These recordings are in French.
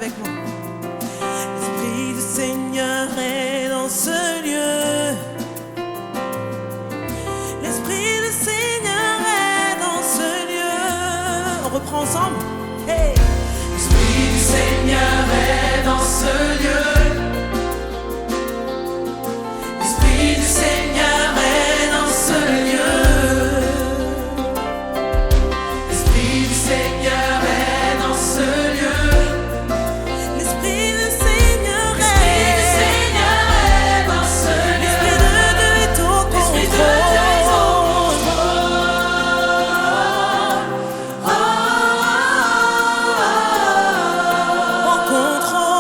avec moi. L'Esprit du Seigneur est dans ce lieu. L'Esprit du Seigneur est dans ce lieu. On reprend ensemble. Hey. L'Esprit du Seigneur est dans ce lieu. L'Esprit du Seigneur est dans ce lieu. L'Esprit du Seigneur est dans ce lieu. L'Esprit du Seigneur est dans ce lieu. L'Esprit de Dieu est au contrôle.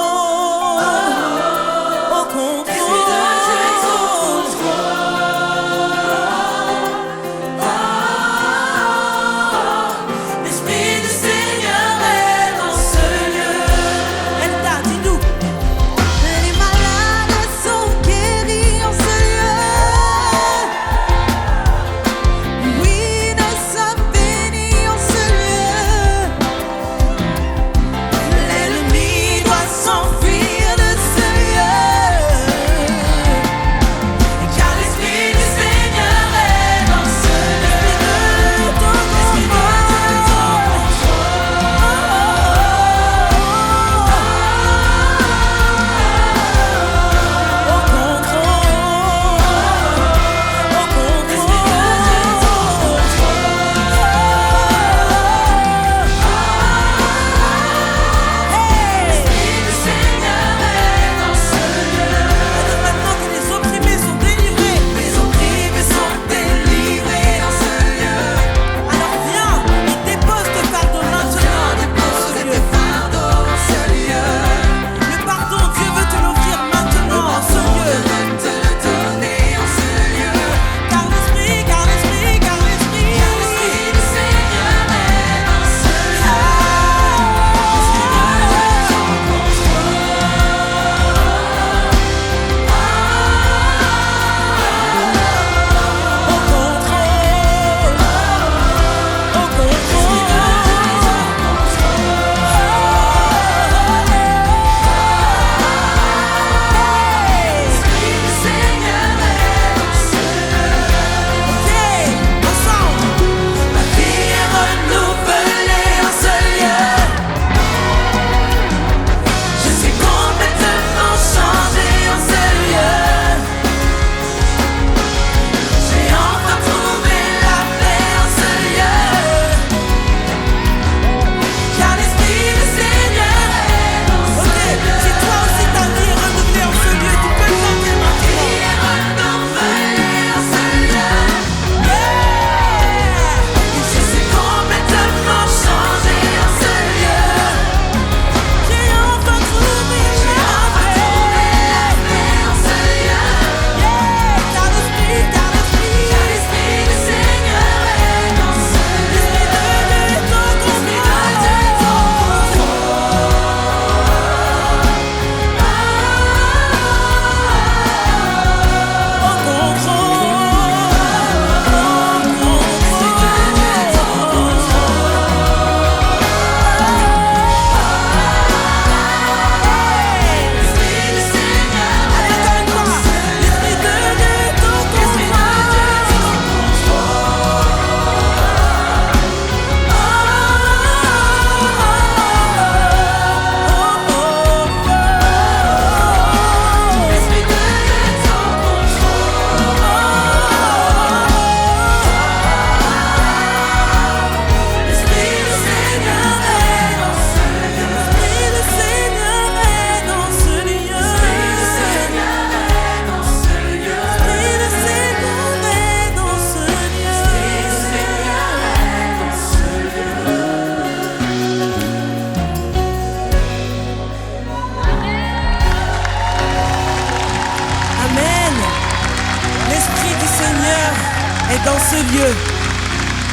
Est dans ce lieu.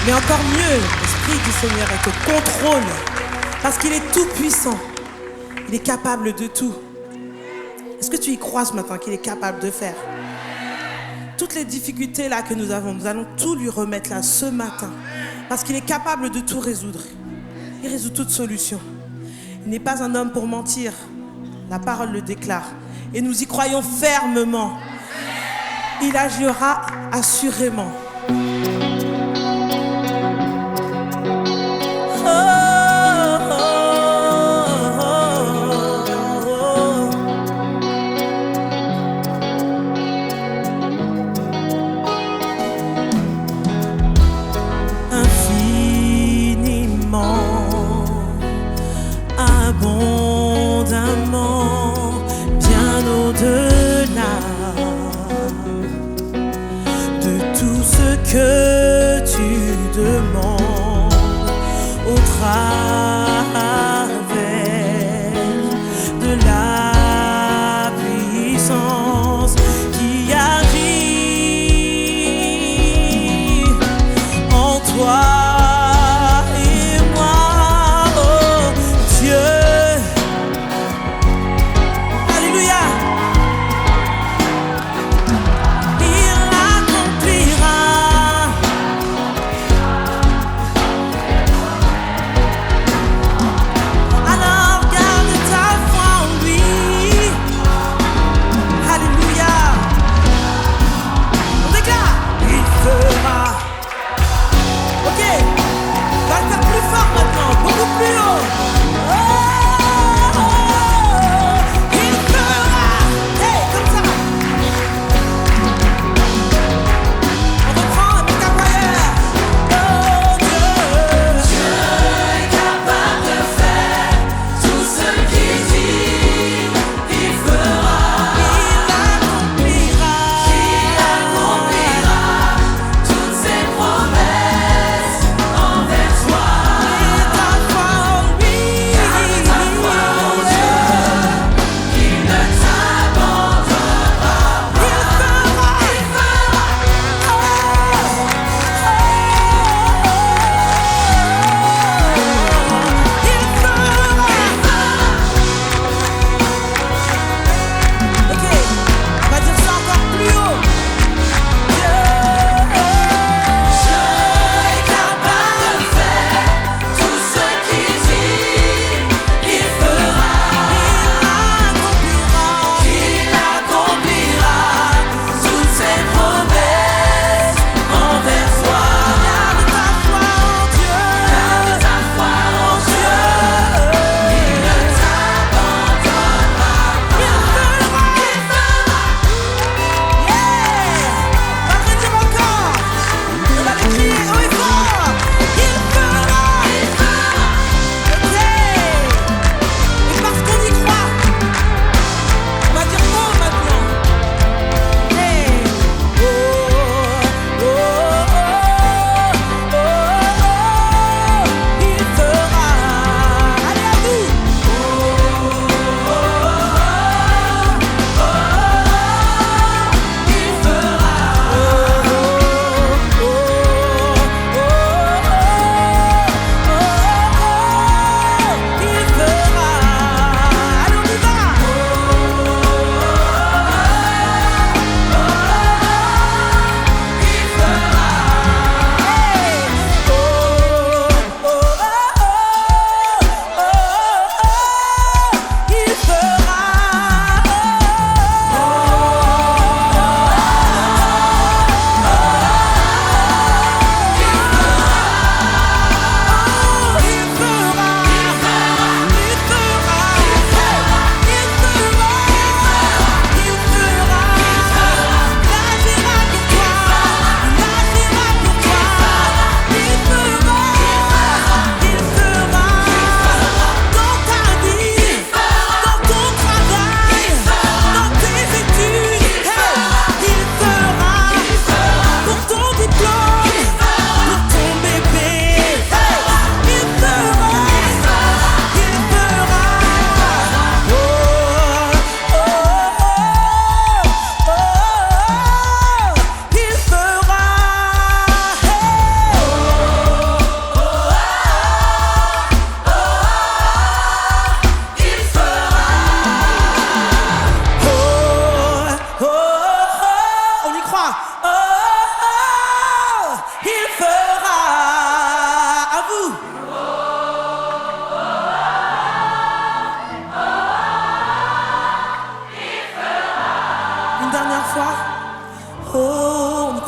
Mais encore mieux, l'Esprit du Seigneur est au contrôle. Parce qu'il est tout puissant. Il est capable de tout. Est-ce que tu y crois ce matin qu'il est capable de faire? Toutes les difficultés là que nous avons, nous allons tout lui remettre là ce matin. Parce qu'il est capable de tout résoudre. Il résout toute solution. Il n'est pas un homme pour mentir. La parole le déclare. Et nous y croyons fermement. Il agira assurément. Abondamment, bien au-delà de tout ce que tu demandes au travers de la puissance qui agit en toi.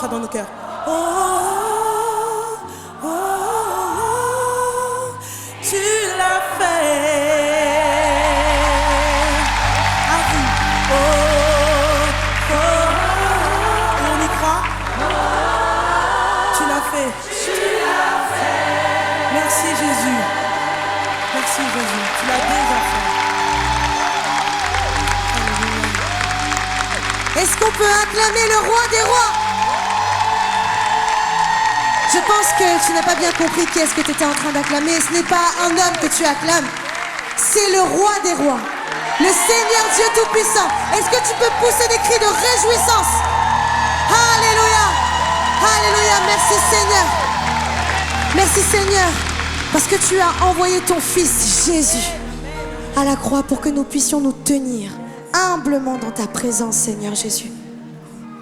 dans nos cœurs. Oh, oh, oh, tu l'as fait. À vous. Oh, oh, Et on y croit. Tu l'as fait. Merci Jésus. Merci Jésus. Tu l'as déjà fait. Alléluia. Est-ce qu'on peut acclamer le roi des rois? Je pense que tu n'as pas bien compris qui est-ce que tu étais en train d'acclamer. Ce n'est pas un homme que tu acclames, c'est le roi des rois, le Seigneur Dieu Tout-Puissant. Est-ce que tu peux pousser des cris de réjouissance? Alléluia, alléluia, merci Seigneur. Merci Seigneur, parce que tu as envoyé ton Fils Jésus à la croix pour que nous puissions nous tenir humblement dans ta présence, Seigneur Jésus.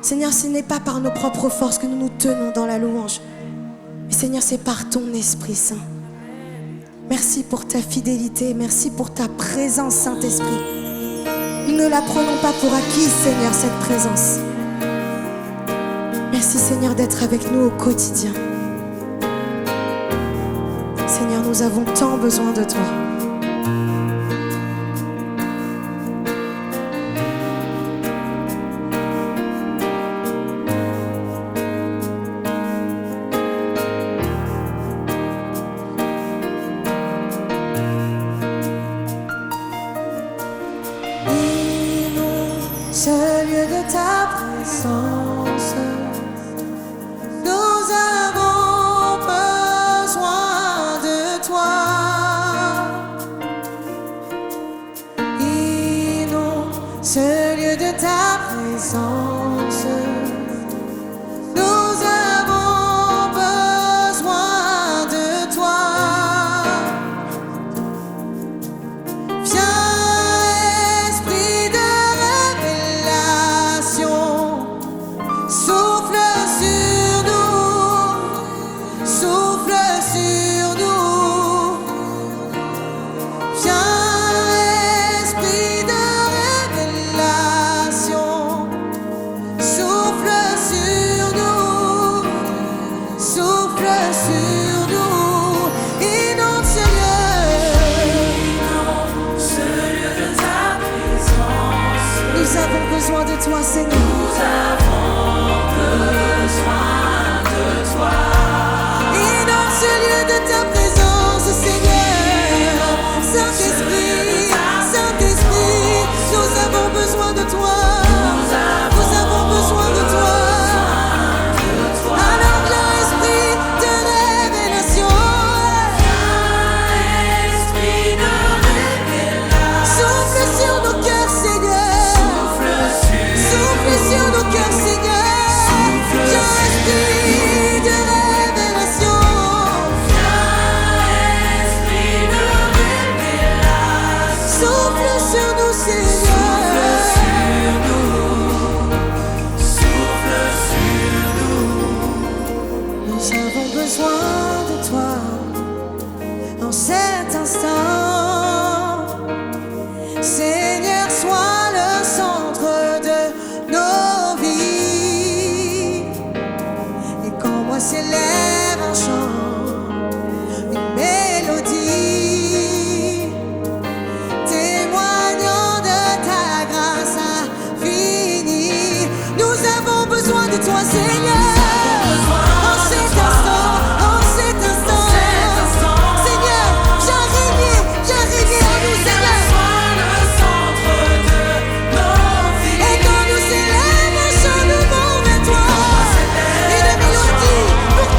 Seigneur, ce n'est pas par nos propres forces que nous nous tenons dans la louange, mais Seigneur, c'est par ton Esprit Saint. Merci pour ta fidélité, merci pour ta présence, Saint-Esprit. Nous ne la prenons pas pour acquise, Seigneur, cette présence. Merci, Seigneur, d'être avec nous au quotidien. Seigneur, nous avons tant besoin de toi. Ce lieu de ta présence, nous avons besoin de toi. Inonde ce lieu de ta présence, nous avons besoin de toi. Viens, Esprit de révélation, souffle sur nous, souffle sur nous. Viens, Esprit de révélation, souffle sur nous, souffle sur nous. Inonde ce lieu de ta présence. Nous avons besoin de toi, Seigneur. Nous avons besoin de toi. Inonde ce lieu de ta présence, Seigneur. Saint-Esprit, Saint-Esprit, nous avons besoin de toi. Nous avons besoin de toi. Alors viens, Esprit de révélation. Souffle sur nos cœurs, Seigneur. Souffle sur nos cœurs, Seigneur. Viens, Esprit de révélation. Souffle sur nous, Seigneur. Nous avons besoin de toi en cet instant. Seigneur, sois le centre de nos vies. Et quand moi s'élève un chant, une mélodie, témoignant de ta grâce infinie, nous avons besoin de toi, Seigneur. En cet instant, Seigneur, viens régner en nous, Seigneur. Et quand nous s'élève un chant, nous vont vers toi. Une mélodie pour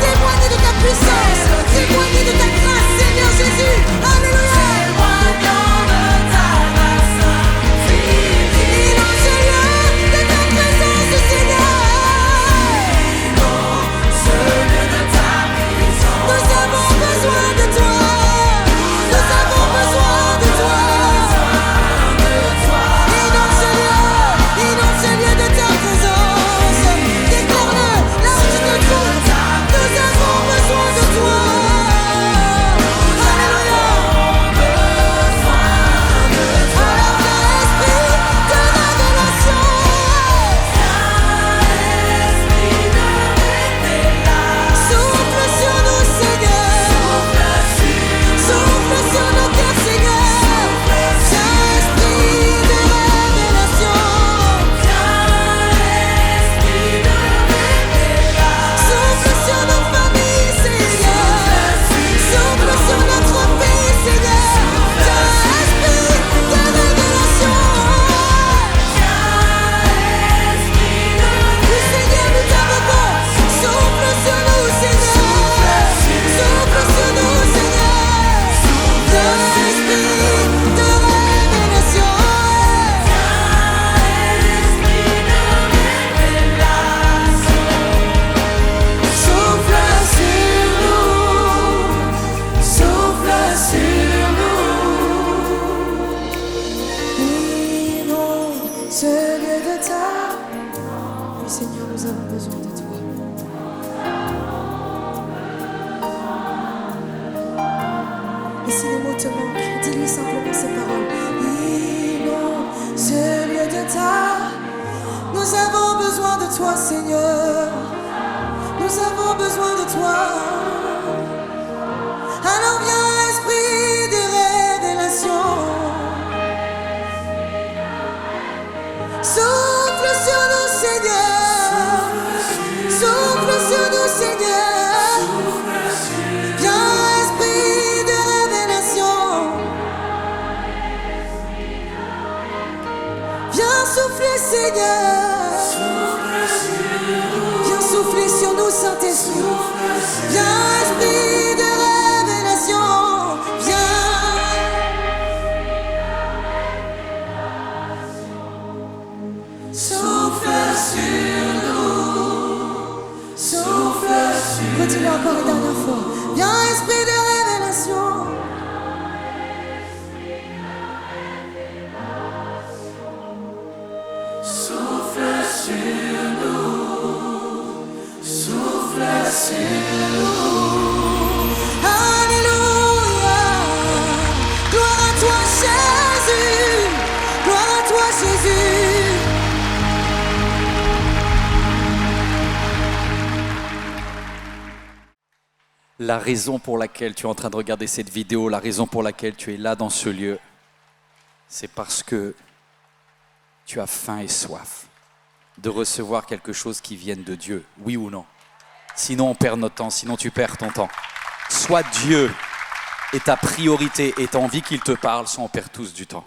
Et si les mots te manquent, dis-lui simplement ces paroles. Inonde ce lieu de ta. Nous avons besoin de toi, Seigneur. Nous avons besoin de toi. Alors viens, esprit de révélation. Souffle sur nous, Seigneur. Souffle sur nous, Seigneur. Viens, esprit de révélation. Viens souffler, Seigneur. Viens souffler sur nous, Saint-Esprit. Viens, esprit de révélation. Viens. Souffle sur nous. Souffle sur nous. Continue encore une dernière fois. Viens, esprit de révélation. Souffle sur nous. Souffle sur nous. Alléluia. Gloire à toi, Jésus. Gloire à toi, Jésus. La raison pour laquelle tu es en train de regarder cette vidéo, la raison pour laquelle tu es là dans ce lieu, c'est parce que tu as faim et soif de recevoir quelque chose qui vienne de Dieu, oui ou non? Sinon on perd notre temps, sinon tu perds ton temps. Soit Dieu est ta priorité et tu as envie qu'il te parle, soit on perd tous du temps.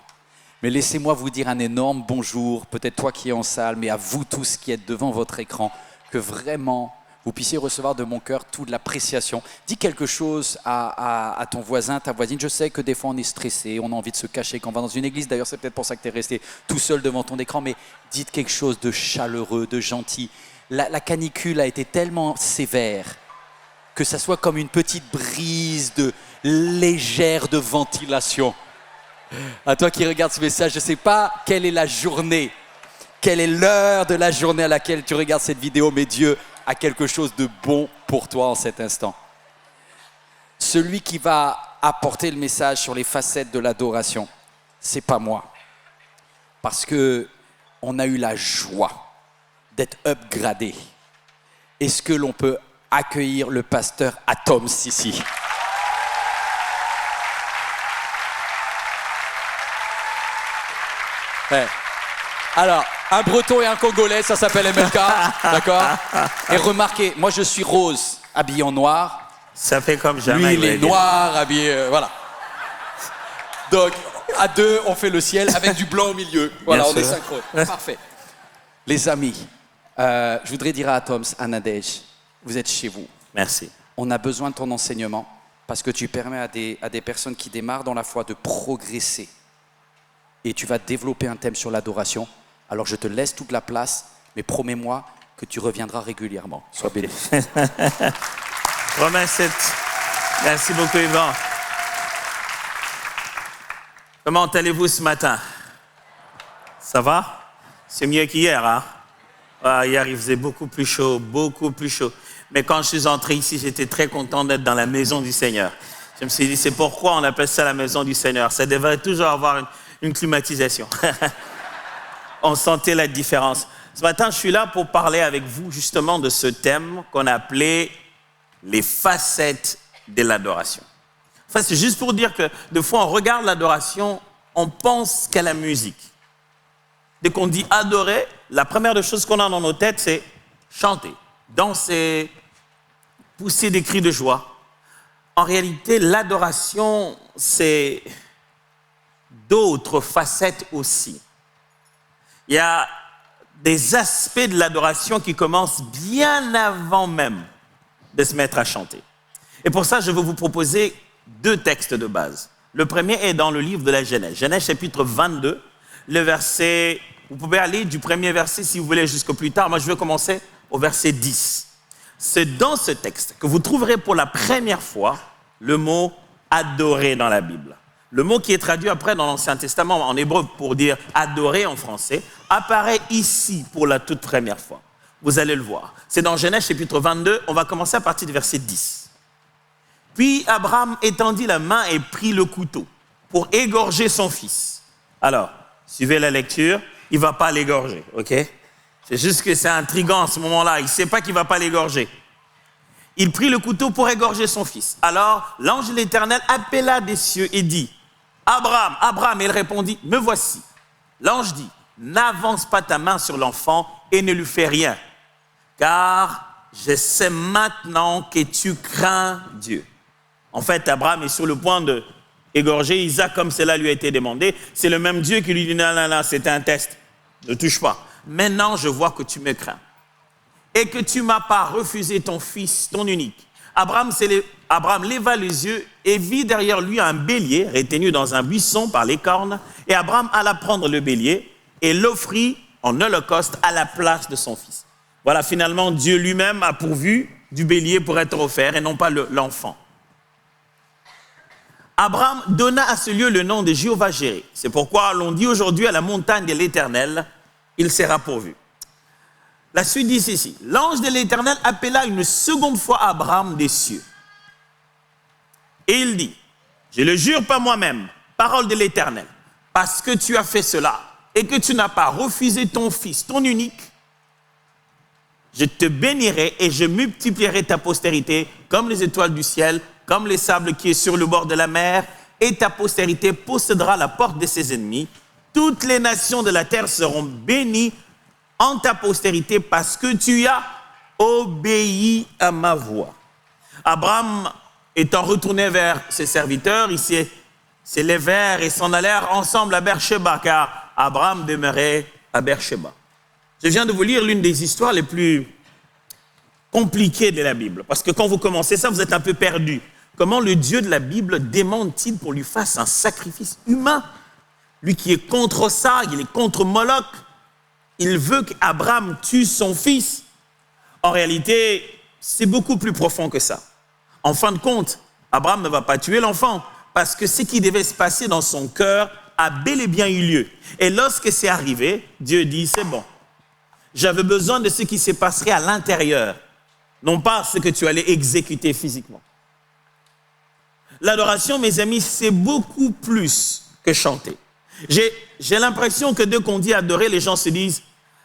Mais laissez-moi vous dire un énorme bonjour, peut-être toi qui es en salle, mais à vous tous qui êtes devant votre écran, que vraiment vous puissiez recevoir de mon cœur toute l'appréciation. Dis quelque chose à ton voisin, ta voisine. Je sais que des fois on est stressé, on a envie de se cacher quand on va dans une église. D'ailleurs, c'est peut-être pour ça que tu es resté tout seul devant ton écran. Mais dites quelque chose de chaleureux, de gentil. La canicule a été tellement sévère que ça soit comme une petite brise légère de ventilation. À toi qui regardes ce message, je ne sais pas quelle est la journée, quelle est l'heure de la journée à laquelle tu regardes cette vidéo, mais Dieu a quelque chose de bon pour toi en cet instant. Celui qui va apporter le message sur les facettes de l'adoration, c'est pas moi. Parce que on a eu la joie d'être upgradé. Est-ce que l'on peut accueillir le pasteur Atom Sissi? Ouais. Alors, un Breton et un Congolais, ça s'appelle MLK, d'accord? Et remarquez, moi je suis rose, habillé en noir. Ça fait comme jamais. Lui, il est noir, habillé, voilà. Donc, à deux, on fait le ciel avec du blanc au milieu. Voilà, Bien on est sûr. synchro. Parfait. Les amis, je voudrais dire à Atoms, à Nadège, vous êtes chez vous. Merci. On a besoin de ton enseignement parce que tu permets à des personnes qui démarrent dans la foi de progresser. Et tu vas développer un thème sur l'adoration. Alors je te laisse toute la place, mais promets-moi que tu reviendras régulièrement. Sois béni. Romain 7. Merci beaucoup, Yvan. Comment allez-vous ce matin? Ça va? C'est mieux qu'hier, hein? Ah, hier, il faisait beaucoup plus chaud, beaucoup plus chaud. Mais quand je suis entré ici, j'étais très content d'être dans la maison du Seigneur. Je me suis dit, c'est pourquoi on appelle ça la maison du Seigneur. Ça devrait toujours avoir une climatisation. On sentait la différence. Ce matin, je suis là pour parler avec vous justement de ce thème qu'on a appelé les facettes de l'adoration. Enfin, c'est juste pour dire que des fois, on regarde l'adoration, on pense qu'à la musique. Dès qu'on dit adorer, la première des choses qu'on a dans nos têtes, c'est chanter, danser, pousser des cris de joie. En réalité, l'adoration, c'est d'autres facettes aussi. Il y a des aspects de l'adoration qui commencent bien avant même de se mettre à chanter. Et pour ça, je vais vous proposer 2 textes de base. Le premier est dans le livre de la Genèse. Genèse chapitre 22, le verset, vous pouvez aller du premier verset si vous voulez jusqu'au plus tard. Moi, je vais commencer au verset 10. C'est dans ce texte que vous trouverez pour la première fois le mot « adorer » dans la Bible. Le mot qui est traduit après dans l'Ancien Testament en hébreu pour dire « adorer » en français, apparaît ici pour la toute première fois. Vous allez le voir. C'est dans Genèse chapitre 22, on va commencer à partir du verset 10. Puis Abraham étendit la main et prit le couteau pour égorger son fils. Alors, suivez la lecture, il ne va pas l'égorger, ok? C'est juste que c'est intriguant à ce moment-là, il ne sait pas qu'il ne va pas l'égorger. Il prit le couteau pour égorger son fils. Alors, l'ange de l'Éternel appela des cieux et dit, « Abraham, Abraham !» Et il répondit, « Me voici. » L'ange dit, « N'avance pas ta main sur l'enfant et ne lui fais rien, car je sais maintenant que tu crains Dieu. » En fait, Abraham est sur le point d'égorger Isaac comme cela lui a été demandé. C'est le même Dieu qui lui dit, « Non, non, non, c'était un test. Ne touche pas. Maintenant, je vois que tu me crains et que tu ne m'as pas refusé ton fils, ton unique. » Abraham leva les yeux et vit derrière lui un bélier retenu dans un buisson par les cornes. Et Abraham alla prendre le bélier et l'offrit en holocauste à la place de son fils. Voilà, finalement, Dieu lui-même a pourvu du bélier pour être offert et non pas l'enfant. Abraham donna à ce lieu le nom de Jéhovah-Jireh. C'est pourquoi l'on dit aujourd'hui à la montagne de l'Éternel, il sera pourvu. La suite dit ceci. L'ange de l'Éternel appela une seconde fois Abraham des cieux. Et il dit, je le jure par moi-même, parole de l'Éternel, parce que tu as fait cela et que tu n'as pas refusé ton fils, ton unique, je te bénirai et je multiplierai ta postérité comme les étoiles du ciel, comme les sables qui est sur le bord de la mer, et ta postérité possédera la porte de ses ennemis. Toutes les nations de la terre seront bénies en ta postérité parce que tu as obéi à ma voix. Abraham étant retourné vers ses serviteurs, ils s'élevèrent et s'en allèrent ensemble à Beersheba, car Abraham demeurait à Beersheba. Je viens de vous lire l'une des histoires les plus compliquées de la Bible, parce que quand vous commencez ça, vous êtes un peu perdu. Comment le Dieu de la Bible demande-t-il pour lui fasse un sacrifice humain? Lui qui est contre ça, il est contre Moloch. Il veut qu'Abraham tue son fils. En réalité, c'est beaucoup plus profond que ça. En fin de compte, Abraham ne va pas tuer l'enfant parce que ce qui devait se passer dans son cœur a bel et bien eu lieu. Et lorsque c'est arrivé, Dieu dit, c'est bon. J'avais besoin de ce qui se passerait à l'intérieur, non pas ce que tu allais exécuter physiquement. L'adoration, mes amis, c'est beaucoup plus que chanter. J'ai l'impression que dès qu'on dit adorer, les gens se disent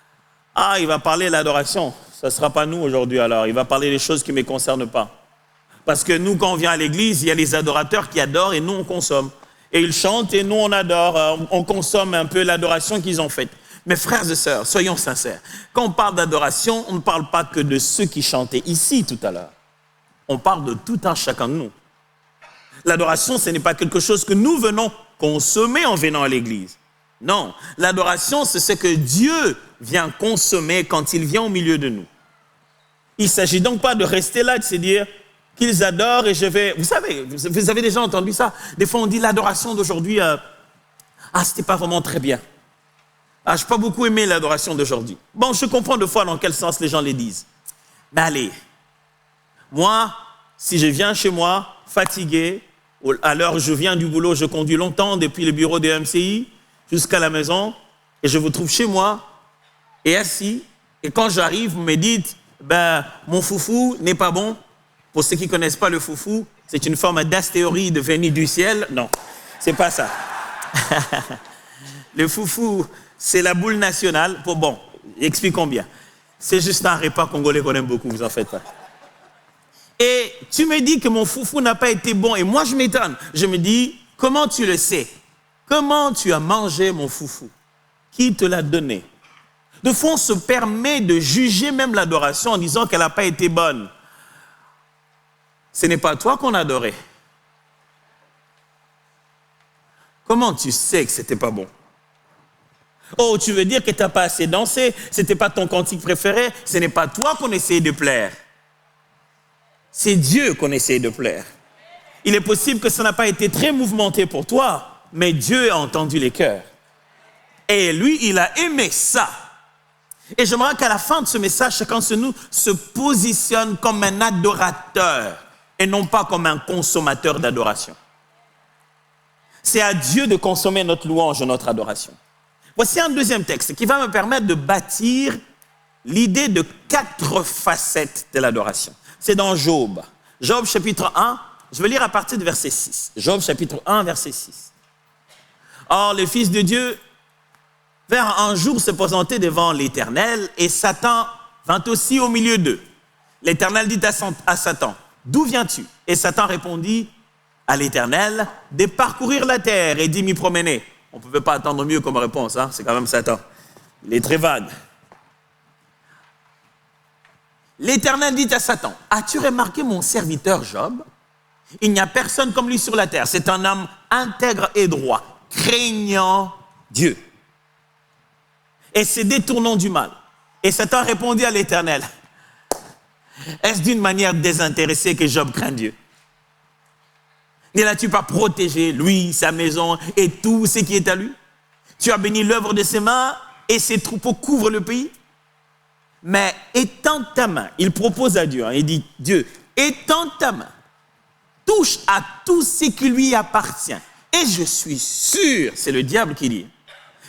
« Ah, il va parler de l'adoration, ça ne sera pas nous aujourd'hui alors, il va parler des choses qui ne me concernent pas. » Parce que nous, quand on vient à l'église, il y a les adorateurs qui adorent et nous, on consomme. Et ils chantent et nous, on adore, on consomme un peu l'adoration qu'ils ont faite. Mes frères et sœurs, soyons sincères. Quand on parle d'adoration, on ne parle pas que de ceux qui chantaient ici tout à l'heure. On parle de tout un chacun de nous. L'adoration, ce n'est pas quelque chose que nous venons consommer en venant à l'église. Non, l'adoration, c'est ce que Dieu vient consommer quand il vient au milieu de nous. Il ne s'agit donc pas de rester là, de se dire qu'ils adorent et je vais... Vous savez, vous avez déjà entendu ça. Des fois, on dit l'adoration d'aujourd'hui, c'était pas vraiment très bien. Je n'ai pas beaucoup aimé l'adoration d'aujourd'hui. Bon, je comprends deux fois dans quel sens les gens les disent. Mais allez, moi, si je viens chez moi, fatigué, à l'heure où je viens du boulot, je conduis longtemps depuis le bureau de MCI jusqu'à la maison, et je vous trouve chez moi, et assis, et quand j'arrive, vous me dites, mon foufou n'est pas bon. Pour ceux qui ne connaissent pas le foufou, c'est une forme d'astéroïde venue du ciel. Non, c'est pas ça. Le foufou, c'est la boule nationale. Bon, expliquons bien. C'est juste un repas congolais qu'on aime beaucoup, vous en faites pas. Et tu me dis que mon foufou n'a pas été bon. Et moi, je m'étonne. Je me dis, comment tu le sais? Comment tu as mangé mon foufou? Qui te l'a donné? De fois, on se permet de juger même l'adoration en disant qu'elle n'a pas été bonne. Ce n'est pas toi qu'on adorait. Comment tu sais que ce n'était pas bon? Oh, tu veux dire que tu n'as pas assez dansé? Ce n'était pas ton cantique préféré? Ce n'est pas toi qu'on essayait de plaire. C'est Dieu qu'on essaie de plaire. Il est possible que ça n'a pas été très mouvementé pour toi, mais Dieu a entendu les cœurs. Et lui, il a aimé ça. Et j'aimerais qu'à la fin de ce message, chacun de nous se positionne comme un adorateur et non pas comme un consommateur d'adoration. C'est à Dieu de consommer notre louange et notre adoration. Voici un deuxième texte qui va me permettre de bâtir l'idée de 4 facettes de l'adoration. C'est dans Job. Job chapitre 1, Je vais lire à partir du verset 6. Job chapitre 1, verset 6. Or, le Fils de Dieu vint un jour se présenter devant l'Éternel et Satan vint aussi au milieu d'eux. L'Éternel dit à Satan, « D'où viens-tu » Et Satan répondit à l'Éternel, « De parcourir la terre et d'y m'y promener. » On ne pouvait pas attendre mieux comme réponse, hein? C'est quand même Satan. Il est très vague. L'Éternel dit à Satan, « As-tu remarqué mon serviteur Job? Il n'y a personne comme lui sur la terre. C'est un homme intègre et droit, craignant Dieu. Et se détournant du mal. » Et Satan répondit à l'Éternel, « Est-ce d'une manière désintéressée que Job craint Dieu? Ne l'as-tu pas protégé, lui, sa maison et tout ce qui est à lui? Tu as béni l'œuvre de ses mains et ses troupeaux couvrent le pays. Mais étends ta main, il propose à Dieu, hein, il dit, Dieu, étends ta main, touche à tout ce qui lui appartient. Et je suis sûr, c'est le diable qui dit,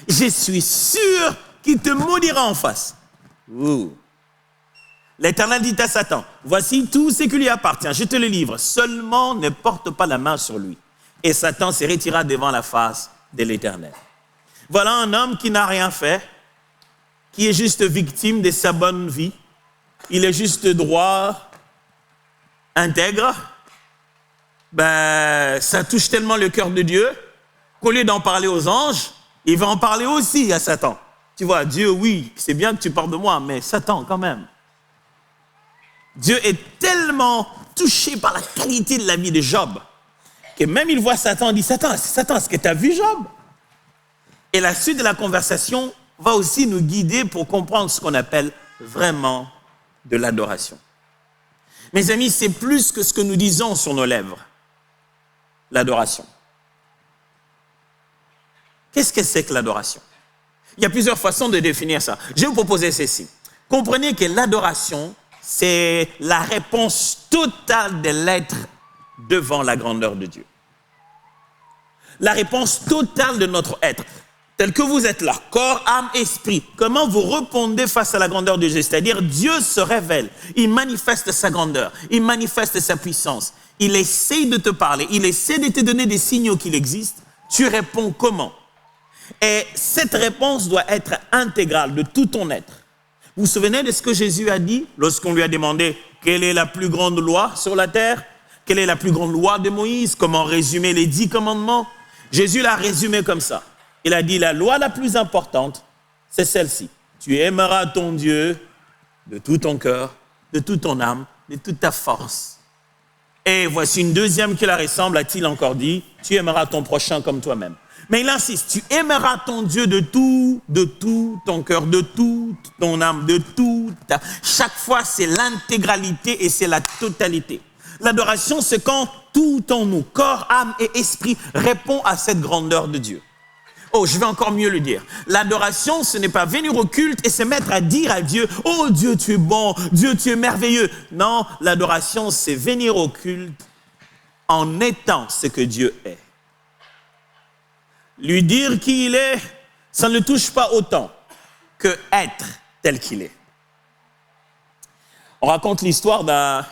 je suis sûr qu'il te maudira en face. Ouh. L'Éternel dit à Satan, voici tout ce qui lui appartient, je te le livre, seulement ne porte pas la main sur lui. Et Satan se retira devant la face de l'Éternel. Voilà un homme qui n'a rien fait, qui est juste victime de sa bonne vie. Il est juste droit, intègre. Ben, ça touche tellement le cœur de Dieu qu'au lieu d'en parler aux anges, il va en parler aussi à Satan. Tu vois, Dieu, oui, c'est bien que tu parles de moi, mais Satan quand même. Dieu est tellement touché par la qualité de la vie de Job que même il voit Satan, il dit, Satan, est-ce que tu as vu Job? Et la suite de la conversation va aussi nous guider pour comprendre ce qu'on appelle vraiment de l'adoration. Mes amis, c'est plus que ce que nous disons sur nos lèvres, l'adoration. Qu'est-ce que c'est que l'adoration? Il y a plusieurs façons de définir ça. Je vais vous proposer ceci. Comprenez que l'adoration, c'est la réponse totale de l'être devant la grandeur de Dieu. La réponse totale de notre être. Tel que vous êtes là, corps, âme, esprit, comment vous répondez face à la grandeur de Dieu? C'est-à-dire, Dieu se révèle, il manifeste sa grandeur, il manifeste sa puissance, il essaie de te parler, il essaie de te donner des signaux qu'il existe, tu réponds comment? Et cette réponse doit être intégrale de tout ton être. Vous vous souvenez de ce que Jésus a dit lorsqu'on lui a demandé quelle est la plus grande loi sur la terre? Quelle est la plus grande loi de Moïse? Comment résumer les 10 commandements? Jésus l'a résumé comme ça. Il a dit, la loi la plus importante, c'est celle-ci. Tu aimeras ton Dieu de tout ton cœur, de toute ton âme, de toute ta force. Et voici une deuxième qui la ressemble, a-t-il encore dit, tu aimeras ton prochain comme toi-même. Mais il insiste, tu aimeras ton Dieu de tout ton cœur, de toute ton âme, de tout. Chaque fois, c'est l'intégralité et c'est la totalité. L'adoration, c'est quand tout en nous, corps, âme et esprit, répond à cette grandeur de Dieu. Oh, je vais encore mieux le dire. L'adoration, ce n'est pas venir au culte et se mettre à dire à Dieu, « Oh Dieu, tu es bon, Dieu, tu es merveilleux. » Non, l'adoration, c'est venir au culte en étant ce que Dieu est. Lui dire qui il est, ça ne le touche pas autant que être tel qu'il est. On raconte l'histoire d'un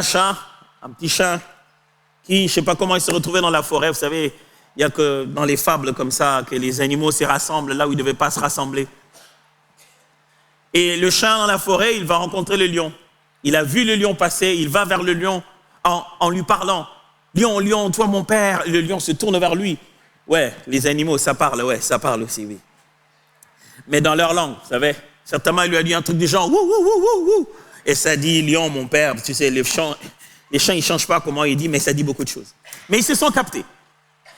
chat, un petit chat, qui, je ne sais pas comment il s'est retrouvé dans la forêt, vous savez, il n'y a que dans les fables comme ça que les animaux se rassemblent là où ils ne devaient pas se rassembler. Et le chat dans la forêt, il va rencontrer le lion. Il a vu le lion passer, il va vers le lion en lui parlant. « Lion, lion, toi mon père !» Le lion se tourne vers lui. Ouais, les animaux, ça parle aussi, oui. Mais dans leur langue, vous savez, certainement il lui a dit un truc du genre « Wouh, wouh, wouh, wouh, wouh !» Et ça dit « Lion, mon père !» Tu sais, les chants, ils ne changent pas comment il dit, mais ça dit beaucoup de choses. Mais ils se sont captés.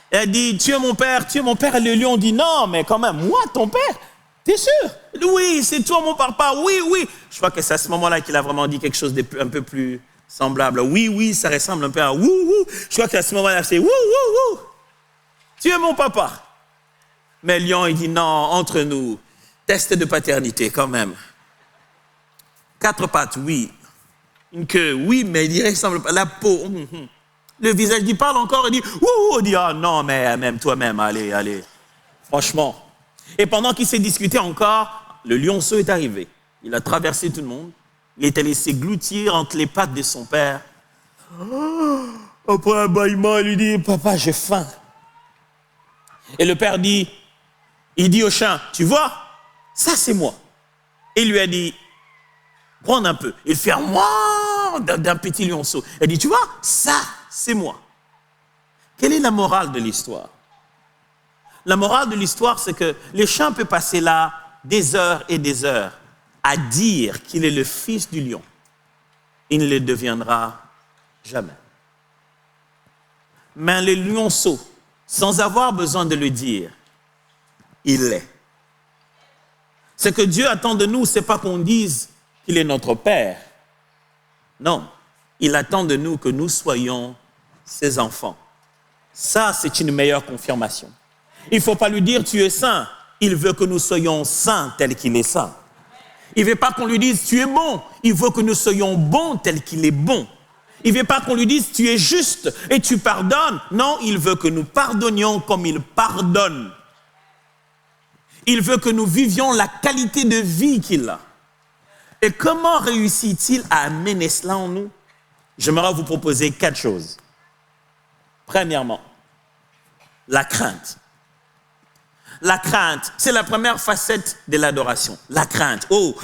Elle dit, tu es mon père, tu es mon père. Et le lion dit, non, mais quand même, moi, ton père, t'es sûr? Oui, c'est toi mon papa, oui, oui. Je crois que c'est à ce moment-là qu'il a vraiment dit quelque chose un peu plus semblable. Oui, oui, ça ressemble un peu à wouh, wouh. Je crois qu'à ce moment-là, c'est wouh, wouh, wouh. Tu es mon papa. Mais le lion, il dit, non, entre nous, test de paternité quand même. 4 pattes, oui. Une queue, oui, mais il ressemble pas. La peau, Le visage, il parle encore, il dit, ouh, il dit, ah non, mais même toi-même, allez, allez. Franchement. Et pendant qu'il s'est discuté encore, le lionceau est arrivé. Il a traversé tout le monde. Il est allé s'égloutir entre les pattes de son père. Après un bâillement, il lui dit, papa, j'ai faim. Et le père dit, il dit au chien, tu vois, ça c'est moi. Et il lui a dit, prends un peu. Il fait un d'un petit lionceau. Il dit, tu vois, ça c'est moi. Quelle est la morale de l'histoire? La morale de l'histoire, c'est que le chien peut passer là des heures et des heures à dire qu'il est le fils du lion. Il ne le deviendra jamais. Mais le lionceau, sans avoir besoin de le dire, il l'est. Ce que Dieu attend de nous, ce n'est pas qu'on dise qu'il est notre Père. Non, il attend de nous que nous soyons ses enfants. Ça, c'est une meilleure confirmation. Il ne faut pas lui dire « tu es saint ». Il veut que nous soyons saints tel qu'il est saint. Il ne veut pas qu'on lui dise « tu es bon ». Il veut que nous soyons bons tel qu'il est bon. Il ne veut pas qu'on lui dise « tu es juste et tu pardonnes ». Non, il veut que nous pardonnions comme il pardonne. Il veut que nous vivions la qualité de vie qu'il a. Et comment réussit-il à amener cela en nous? J'aimerais vous proposer 4 choses. Premièrement, la crainte. La crainte, c'est la première facette de l'adoration. La crainte. Oh,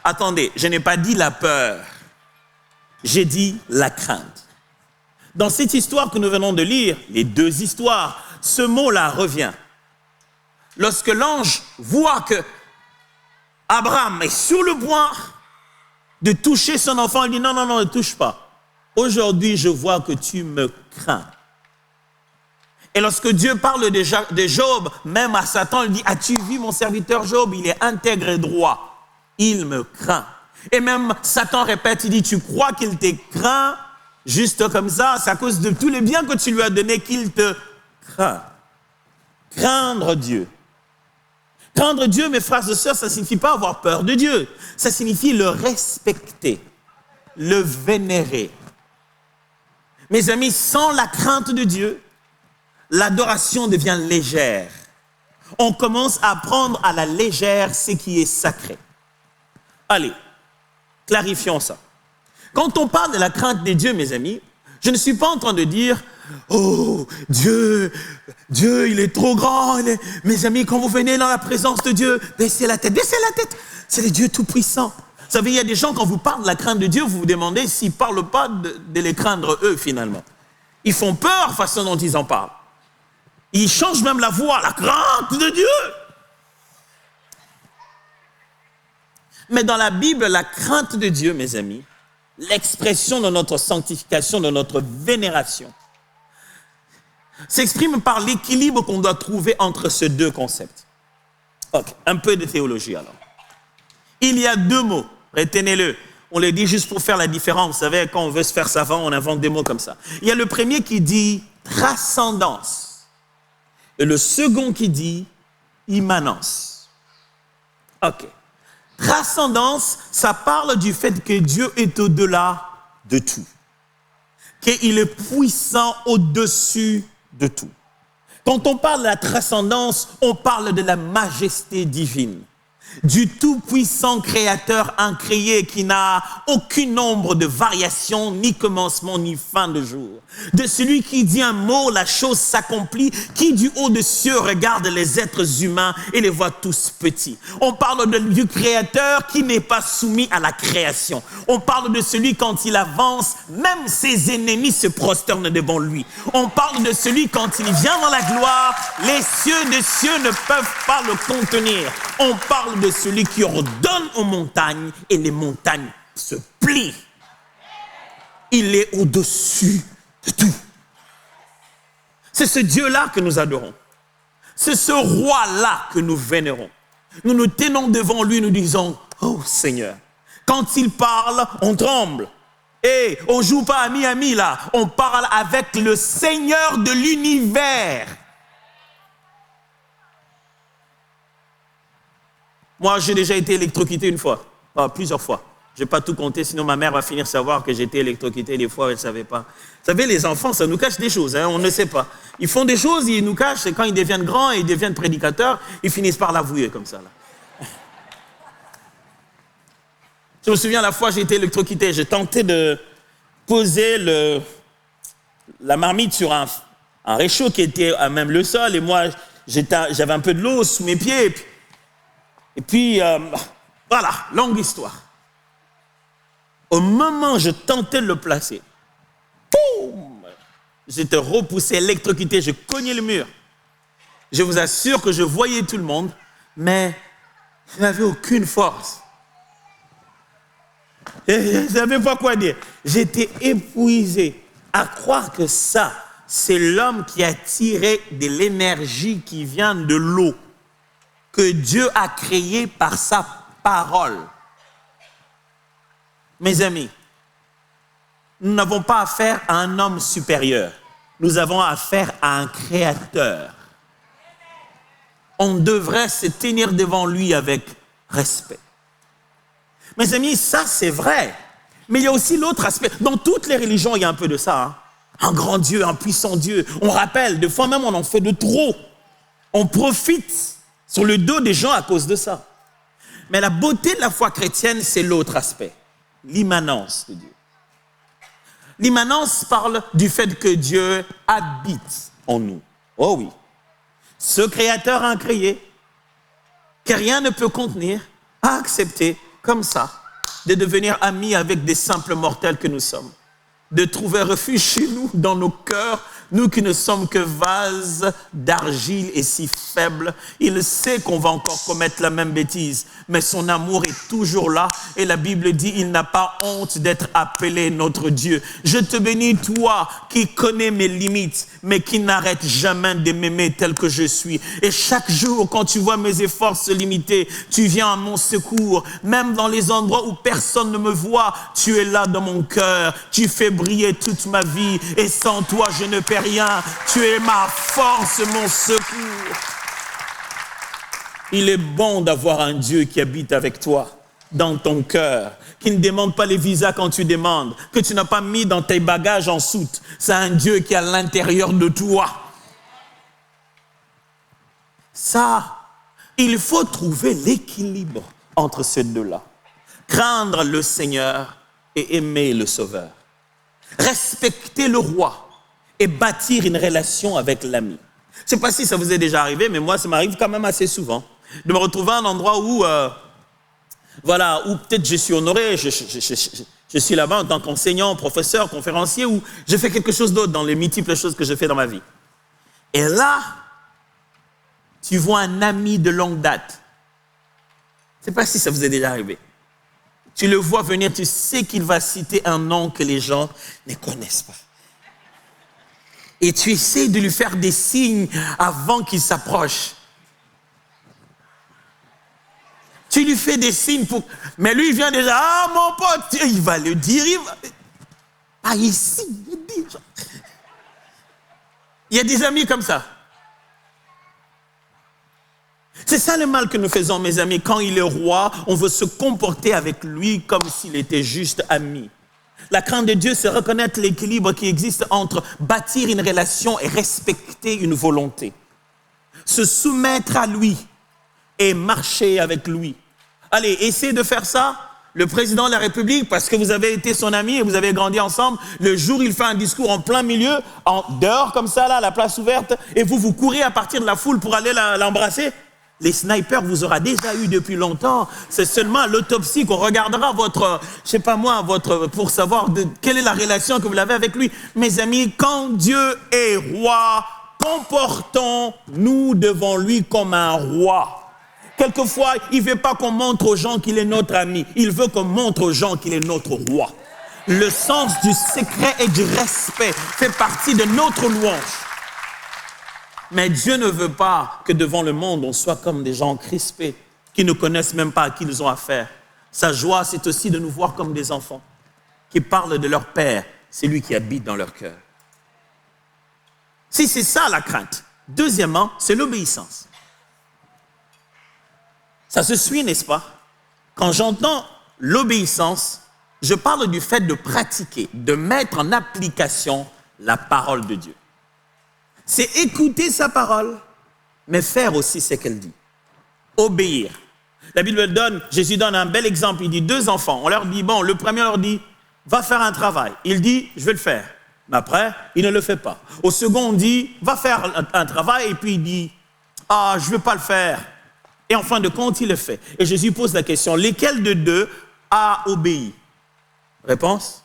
attendez, je n'ai pas dit la peur. J'ai dit la crainte. Dans cette histoire que nous venons de lire, les 2 histoires, ce mot-là revient. Lorsque l'ange voit que Abraham est sur le point de toucher son enfant, il dit non, non, non, ne touche pas. Aujourd'hui, je vois que tu me crains. Et lorsque Dieu parle de Job, même à Satan, il dit, as-tu vu mon serviteur Job? Il est intègre et droit. Il me craint. Et même Satan répète, il dit, tu crois qu'il te craint juste comme ça? C'est à cause de tous les biens que tu lui as donnés qu'il te craint. Craindre Dieu. Craindre Dieu, mes frères et sœurs, ça ne signifie pas avoir peur de Dieu. Ça signifie le respecter, le vénérer. Mes amis, sans la crainte de Dieu, l'adoration devient légère. On commence à prendre à la légère ce qui est sacré. Allez, clarifions ça. Quand on parle de la crainte de Dieu, mes amis, je ne suis pas en train de dire « Oh, Dieu, il est trop grand. Mes amis, quand vous venez dans la présence de Dieu, baissez la tête. C'est le Dieu tout-puissant. » Vous savez, il y a des gens, quand vous parlez de la crainte de Dieu, vous vous demandez s'ils ne parlent pas de les craindre eux, finalement. Ils font peur, la façon dont ils en parlent. Ils changent même la voix, la crainte de Dieu. Mais dans la Bible, la crainte de Dieu, mes amis, l'expression de notre sanctification, de notre vénération, s'exprime par l'équilibre qu'on doit trouver entre ces 2 concepts. Ok, un peu de théologie alors. Il y a 2 mots, retenez-le. On les dit juste pour faire la différence. Vous savez, quand on veut se faire savant, on invente des mots comme ça. Il y a le premier qui dit transcendance. Et le second qui dit immanence. Ok. Transcendance, ça parle du fait que Dieu est au-delà de tout. Qu'il est puissant au-dessus de tout. Quand on parle de la transcendance, on parle de la majesté divine. Du tout-puissant créateur incréé qui n'a aucun nombre de variations, ni commencement, ni fin de jour. De celui qui dit un mot, la chose s'accomplit, qui du haut des cieux regarde les êtres humains et les voit tous petits. On parle du créateur qui n'est pas soumis à la création. On parle de celui quand il avance, même ses ennemis se prosternent devant lui. On parle de celui quand il vient dans la gloire, les cieux des cieux ne peuvent pas le contenir. On parle de celui qui ordonne aux montagnes et les montagnes se plient. Il est au-dessus de tout. C'est ce Dieu-là que nous adorons. C'est ce roi-là que nous vénérons. Nous nous tenons devant lui, nous disons, oh Seigneur. Quand il parle, on tremble. Et on ne joue pas ami là. On parle avec le Seigneur de l'univers. Moi, j'ai déjà été électrocuté une fois, plusieurs fois. Je ne vais pas tout compter, sinon ma mère va finir savoir que j'ai été électrocuté des fois, elle ne savait pas. Vous savez, les enfants, ça nous cache des choses, hein, on ne sait pas. Ils font des choses, ils nous cachent, et quand ils deviennent grands et ils deviennent prédicateurs, ils finissent par l'avouer comme ça. Là. Je me souviens la fois, j'ai été électrocuté, j'ai tenté de posé la marmite sur un réchaud qui était à même le sol, et moi, j'avais un peu de l'eau sous mes pieds. Et puis voilà, longue histoire. Au moment où je tentais de le placer, boum, j'étais repoussé, électrocuté, je cognais le mur. Je vous assure que je voyais tout le monde, mais je n'avais aucune force. Je ne savais pas quoi dire. J'étais épuisé. À croire que ça, c'est l'homme qui a tiré de l'énergie qui vient de l'eau, que Dieu a créée par sa parole. Mes amis, nous n'avons pas affaire à un homme supérieur. Nous avons affaire à un créateur. On devrait se tenir devant lui avec respect. Mes amis, ça c'est vrai. Mais il y a aussi l'autre aspect. Dans toutes les religions, il y a un peu de ça. Hein? Un grand Dieu, un puissant Dieu. On rappelle, des fois même on en fait de trop. On profite sur le dos des gens à cause de ça. Mais la beauté de la foi chrétienne, c'est l'autre aspect. L'immanence de Dieu. L'immanence parle du fait que Dieu habite en nous. Oh oui. Ce créateur incréé, que rien ne peut contenir, a accepté, comme ça, de devenir ami avec des simples mortels que nous sommes. De trouver refuge chez nous, dans nos cœurs, nous qui ne sommes que vases d'argile et si faibles. Il sait qu'on va encore commettre la même bêtise, mais son amour est toujours là. Et la Bible dit, il n'a pas honte d'être appelé notre Dieu. Je te bénis, toi, qui connais mes limites, mais qui n'arrête jamais de m'aimer tel que je suis. Et chaque jour, quand tu vois mes efforts se limiter, tu viens à mon secours. Même dans les endroits où personne ne me voit, tu es là dans mon cœur. Tu fais briller toute ma vie. Et sans toi, je ne peux rien. Tu es ma force, mon secours. Il est bon d'avoir un Dieu qui habite avec toi, dans ton cœur, qui ne demande pas les visas quand tu demandes, que tu n'as pas mis dans tes bagages en soute. C'est un Dieu qui est à l'intérieur de toi. Ça, il faut trouver l'équilibre entre ces deux-là. Craindre le Seigneur et aimer le Sauveur. Respecter le roi et bâtir une relation avec l'ami. Je ne sais pas si ça vous est déjà arrivé, mais moi, ça m'arrive quand même assez souvent de me retrouver à un endroit où, où peut-être je suis honoré, je suis là-bas en tant qu'enseignant, professeur, conférencier, ou je fais quelque chose d'autre dans les multiples choses que je fais dans ma vie. Et là, tu vois un ami de longue date. Je ne sais pas si ça vous est déjà arrivé. Tu le vois venir, tu sais qu'il va citer un nom que les gens ne connaissent pas. Et tu essaies de lui faire des signes avant qu'il s'approche. Tu lui fais des signes pour... Mais lui, il vient déjà, ah mon pote, il va le dire, Ah, ici, il dit... Il y a des amis comme ça. C'est ça le mal que nous faisons, mes amis. Quand il est roi, on veut se comporter avec lui comme s'il était juste ami. La crainte de Dieu, c'est reconnaître l'équilibre qui existe entre bâtir une relation et respecter une volonté. Se soumettre à lui et marcher avec lui. Allez, essayez de faire ça. Le président de la République, parce que vous avez été son ami et vous avez grandi ensemble, le jour où il fait un discours en plein milieu, dehors comme ça, là, à la place ouverte, et vous courez à partir de la foule pour aller l'embrasser. Les snipers vous aura déjà eu depuis longtemps. C'est seulement à l'autopsie qu'on regardera pour savoir quelle est la relation que vous avez avec lui. Mes amis, quand Dieu est roi, comportons-nous devant lui comme un roi. Quelquefois, il ne veut pas qu'on montre aux gens qu'il est notre ami. Il veut qu'on montre aux gens qu'il est notre roi. Le sens du secret et du respect fait partie de notre louange. Mais Dieu ne veut pas que devant le monde, on soit comme des gens crispés, qui ne connaissent même pas à qui ils ont affaire. Sa joie, c'est aussi de nous voir comme des enfants, qui parlent de leur Père, c'est lui qui habite dans leur cœur. Si c'est ça la crainte. Deuxièmement, c'est l'obéissance. Ça se suit, n'est-ce pas? Quand j'entends l'obéissance, je parle du fait de pratiquer, de mettre en application la parole de Dieu. C'est écouter sa parole, mais faire aussi ce qu'elle dit. Obéir. La Bible Jésus donne un bel exemple. Il dit 2 enfants. On leur dit, le premier leur dit, va faire un travail. Il dit, je vais le faire. Mais après, il ne le fait pas. Au second, on dit, va faire un travail, et puis il dit, ah, je ne veux pas le faire. Et en fin de compte, il le fait. Et Jésus pose la question, lesquels de deux a obéi? Réponse?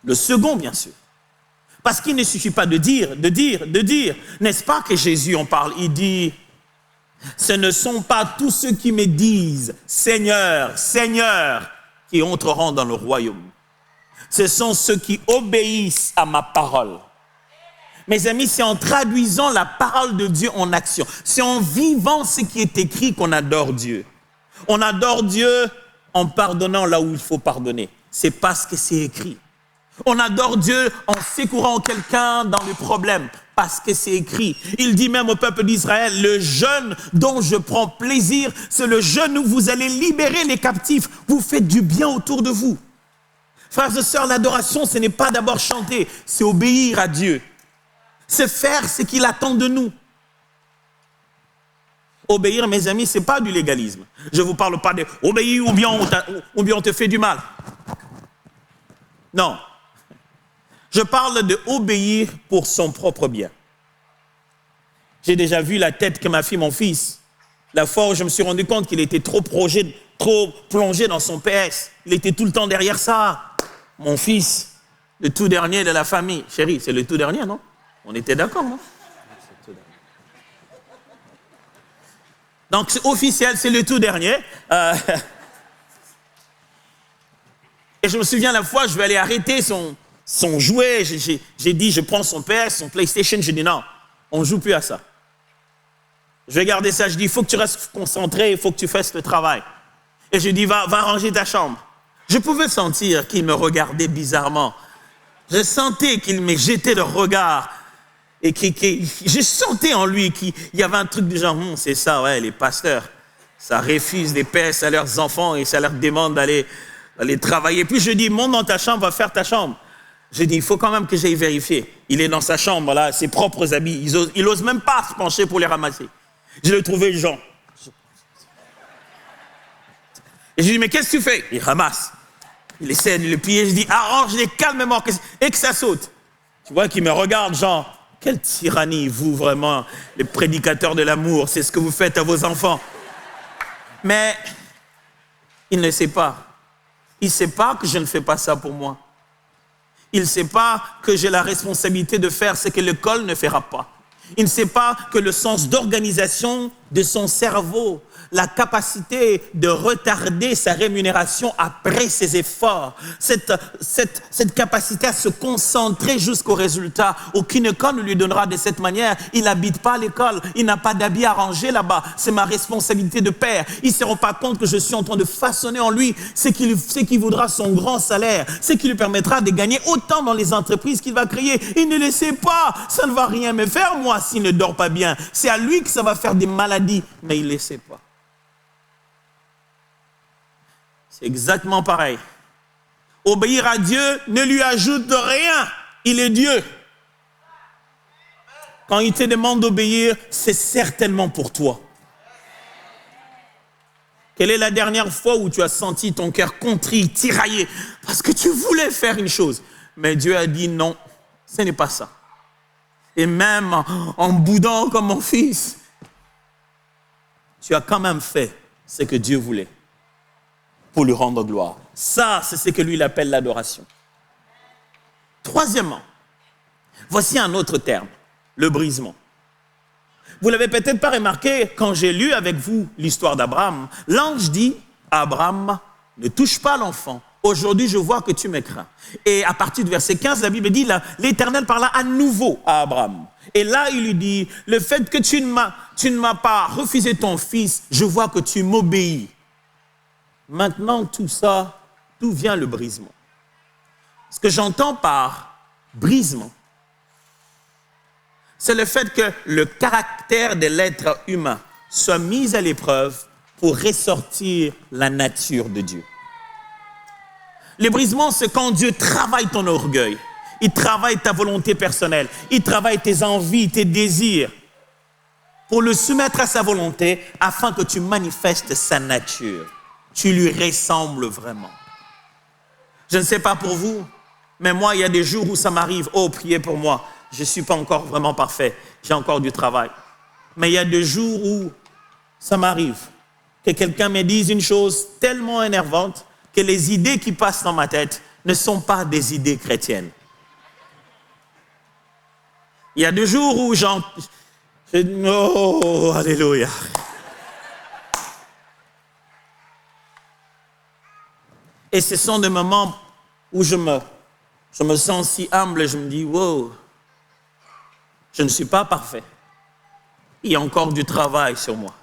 Le second, bien sûr. Parce qu'il ne suffit pas de dire. N'est-ce pas que Jésus en parle? Il dit, ce ne sont pas tous ceux qui me disent, Seigneur, Seigneur, qui entreront dans le royaume. Ce sont ceux qui obéissent à ma parole. Mes amis, c'est en traduisant la parole de Dieu en action. C'est en vivant ce qui est écrit qu'on adore Dieu. On adore Dieu en pardonnant là où il faut pardonner. C'est parce que c'est écrit. On adore Dieu en secourant quelqu'un dans le problème, parce que c'est écrit. Il dit même au peuple d'Israël, le jeûne dont je prends plaisir, c'est le jeûne où vous allez libérer les captifs. Vous faites du bien autour de vous. Frères et sœurs, l'adoration, ce n'est pas d'abord chanter, c'est obéir à Dieu. C'est faire ce qu'il attend de nous. Obéir, mes amis, ce n'est pas du légalisme. Je ne vous parle pas d'obéir ou bien on te fait du mal. Non. Je parle de obéir pour son propre bien. J'ai déjà vu la tête que m'a fait mon fils. La fois où je me suis rendu compte qu'il était trop plongé dans son PS. Il était tout le temps derrière ça. Mon fils, le tout dernier de la famille. Chérie, c'est le tout dernier, non? On était d'accord, non? Donc, c'est officiel, c'est le tout dernier. Et je me souviens la fois, je vais aller arrêter son jouet. J'ai dit, je prends son PS, son PlayStation. J'ai dit, non, on ne joue plus à ça. Je vais garder ça. Je dis, il faut que tu restes concentré, il faut que tu fasses le travail. Et je dis, va ranger ta chambre. Je pouvais sentir qu'il me regardait bizarrement. Je sentais qu'il me jetait le regard. Et je sentais en lui qu'il y avait un truc du genre, c'est ça, ouais, les pasteurs, ça refuse des PS à leurs enfants et ça leur demande d'aller travailler. Puis je dis, monte dans ta chambre, va faire ta chambre. Je dis, il faut quand même que j'aille vérifier. Il est dans sa chambre, là, ses propres habits. Il n'ose même pas se pencher pour les ramasser. Je l'ai trouvé, genre. Et je dis, mais qu'est-ce que tu fais? Il ramasse. Il essaie de le plier. Je dis, arrange-les calmement et que ça saute. Tu vois qu'il me regarde, genre, quelle tyrannie, vous, vraiment, les prédicateurs de l'amour, c'est ce que vous faites à vos enfants. Mais il ne sait pas. Il ne sait pas que je ne fais pas ça pour moi. Il ne sait pas que j'ai la responsabilité de faire ce que l'école ne fera pas. Il ne sait pas que le sens d'organisation de son cerveau, la capacité de retarder sa rémunération après ses efforts, cette capacité à se concentrer jusqu'au résultat. Aucune école ne lui donnera de cette manière. Il n'habite pas l'école, il n'a pas d'habits à ranger là-bas. C'est ma responsabilité de père. Il ne se rend pas compte que je suis en train de façonner en lui ce qui voudra son grand salaire, ce qui lui permettra de gagner autant dans les entreprises qu'il va créer. Il ne le sait pas. Ça ne va rien me faire, moi, s'il ne dort pas bien. C'est à lui que ça va faire des maladies, mais il ne le sait pas. C'est exactement pareil. Obéir à Dieu ne lui ajoute rien. Il est Dieu. Quand il te demande d'obéir, c'est certainement pour toi. Quelle est la dernière fois où tu as senti ton cœur contrit, tiraillé, parce que tu voulais faire une chose, mais Dieu a dit non, ce n'est pas ça. Et même en boudant comme mon fils, tu as quand même fait ce que Dieu voulait pour lui rendre gloire. Ça, c'est ce que lui il appelle l'adoration. Troisièmement, voici un autre terme, le brisement. Vous ne l'avez peut-être pas remarqué, quand j'ai lu avec vous l'histoire d'Abraham, l'ange dit à Abraham, ne touche pas l'enfant. Aujourd'hui, je vois que tu me crains. Et à partir du verset 15, la Bible dit, l'Éternel parla à nouveau à Abraham. Et là, il lui dit, le fait que tu ne m'as pas refusé ton fils, je vois que tu m'obéis. Maintenant, tout ça, d'où vient le brisement? Ce que j'entends par brisement, c'est le fait que le caractère de l'être humain soit mis à l'épreuve pour ressortir la nature de Dieu. Le brisement, c'est quand Dieu travaille ton orgueil, il travaille ta volonté personnelle, il travaille tes envies, tes désirs, pour le soumettre à sa volonté afin que tu manifestes sa nature. Tu lui ressembles vraiment. Je ne sais pas pour vous, mais moi, il y a des jours où ça m'arrive. Oh, priez pour moi. Je ne suis pas encore vraiment parfait. J'ai encore du travail. Mais il y a des jours où ça m'arrive que quelqu'un me dise une chose tellement énervante que les idées qui passent dans ma tête ne sont pas des idées chrétiennes. Il y a des jours où oh, alléluia. Et ce sont des moments où je me sens si humble et je me dis, wow, je ne suis pas parfait. Il y a encore du travail sur moi.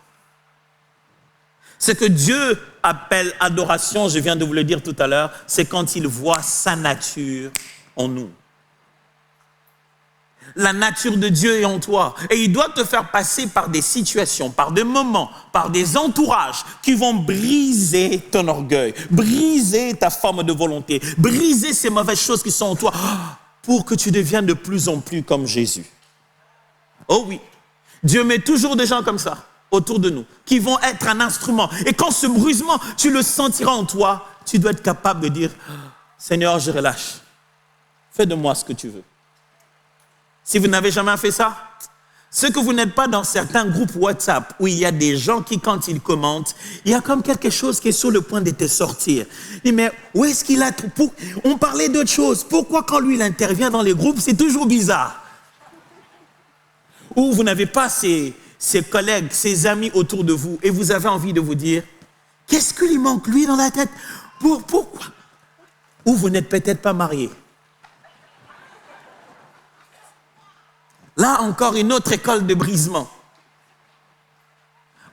Ce que Dieu appelle adoration, je viens de vous le dire tout à l'heure, c'est quand il voit sa nature en nous. La nature de Dieu est en toi. Et il doit te faire passer par des situations, par des moments, par des entourages qui vont briser ton orgueil, briser ta forme de volonté, briser ces mauvaises choses qui sont en toi pour que tu deviennes de plus en plus comme Jésus. Oh oui, Dieu met toujours des gens comme ça autour de nous, qui vont être un instrument. Et quand ce bruisement, tu le sentiras en toi, tu dois être capable de dire, Seigneur, je relâche. Fais de moi ce que tu veux. Si vous n'avez jamais fait ça, c'est que vous n'êtes pas dans certains groupes WhatsApp où il y a des gens qui, quand ils commentent, il y a comme quelque chose qui est sur le point de te sortir. Mais où est-ce qu'il a tout pour... On parlait d'autre chose. Pourquoi quand lui, il intervient dans les groupes, c'est toujours bizarre? Ou vous n'avez pas ces collègues, ces amis autour de vous et vous avez envie de vous dire, qu'est-ce que lui manque lui dans la tête? Pourquoi? Ou vous n'êtes peut-être pas marié. Là, encore une autre école de brisement.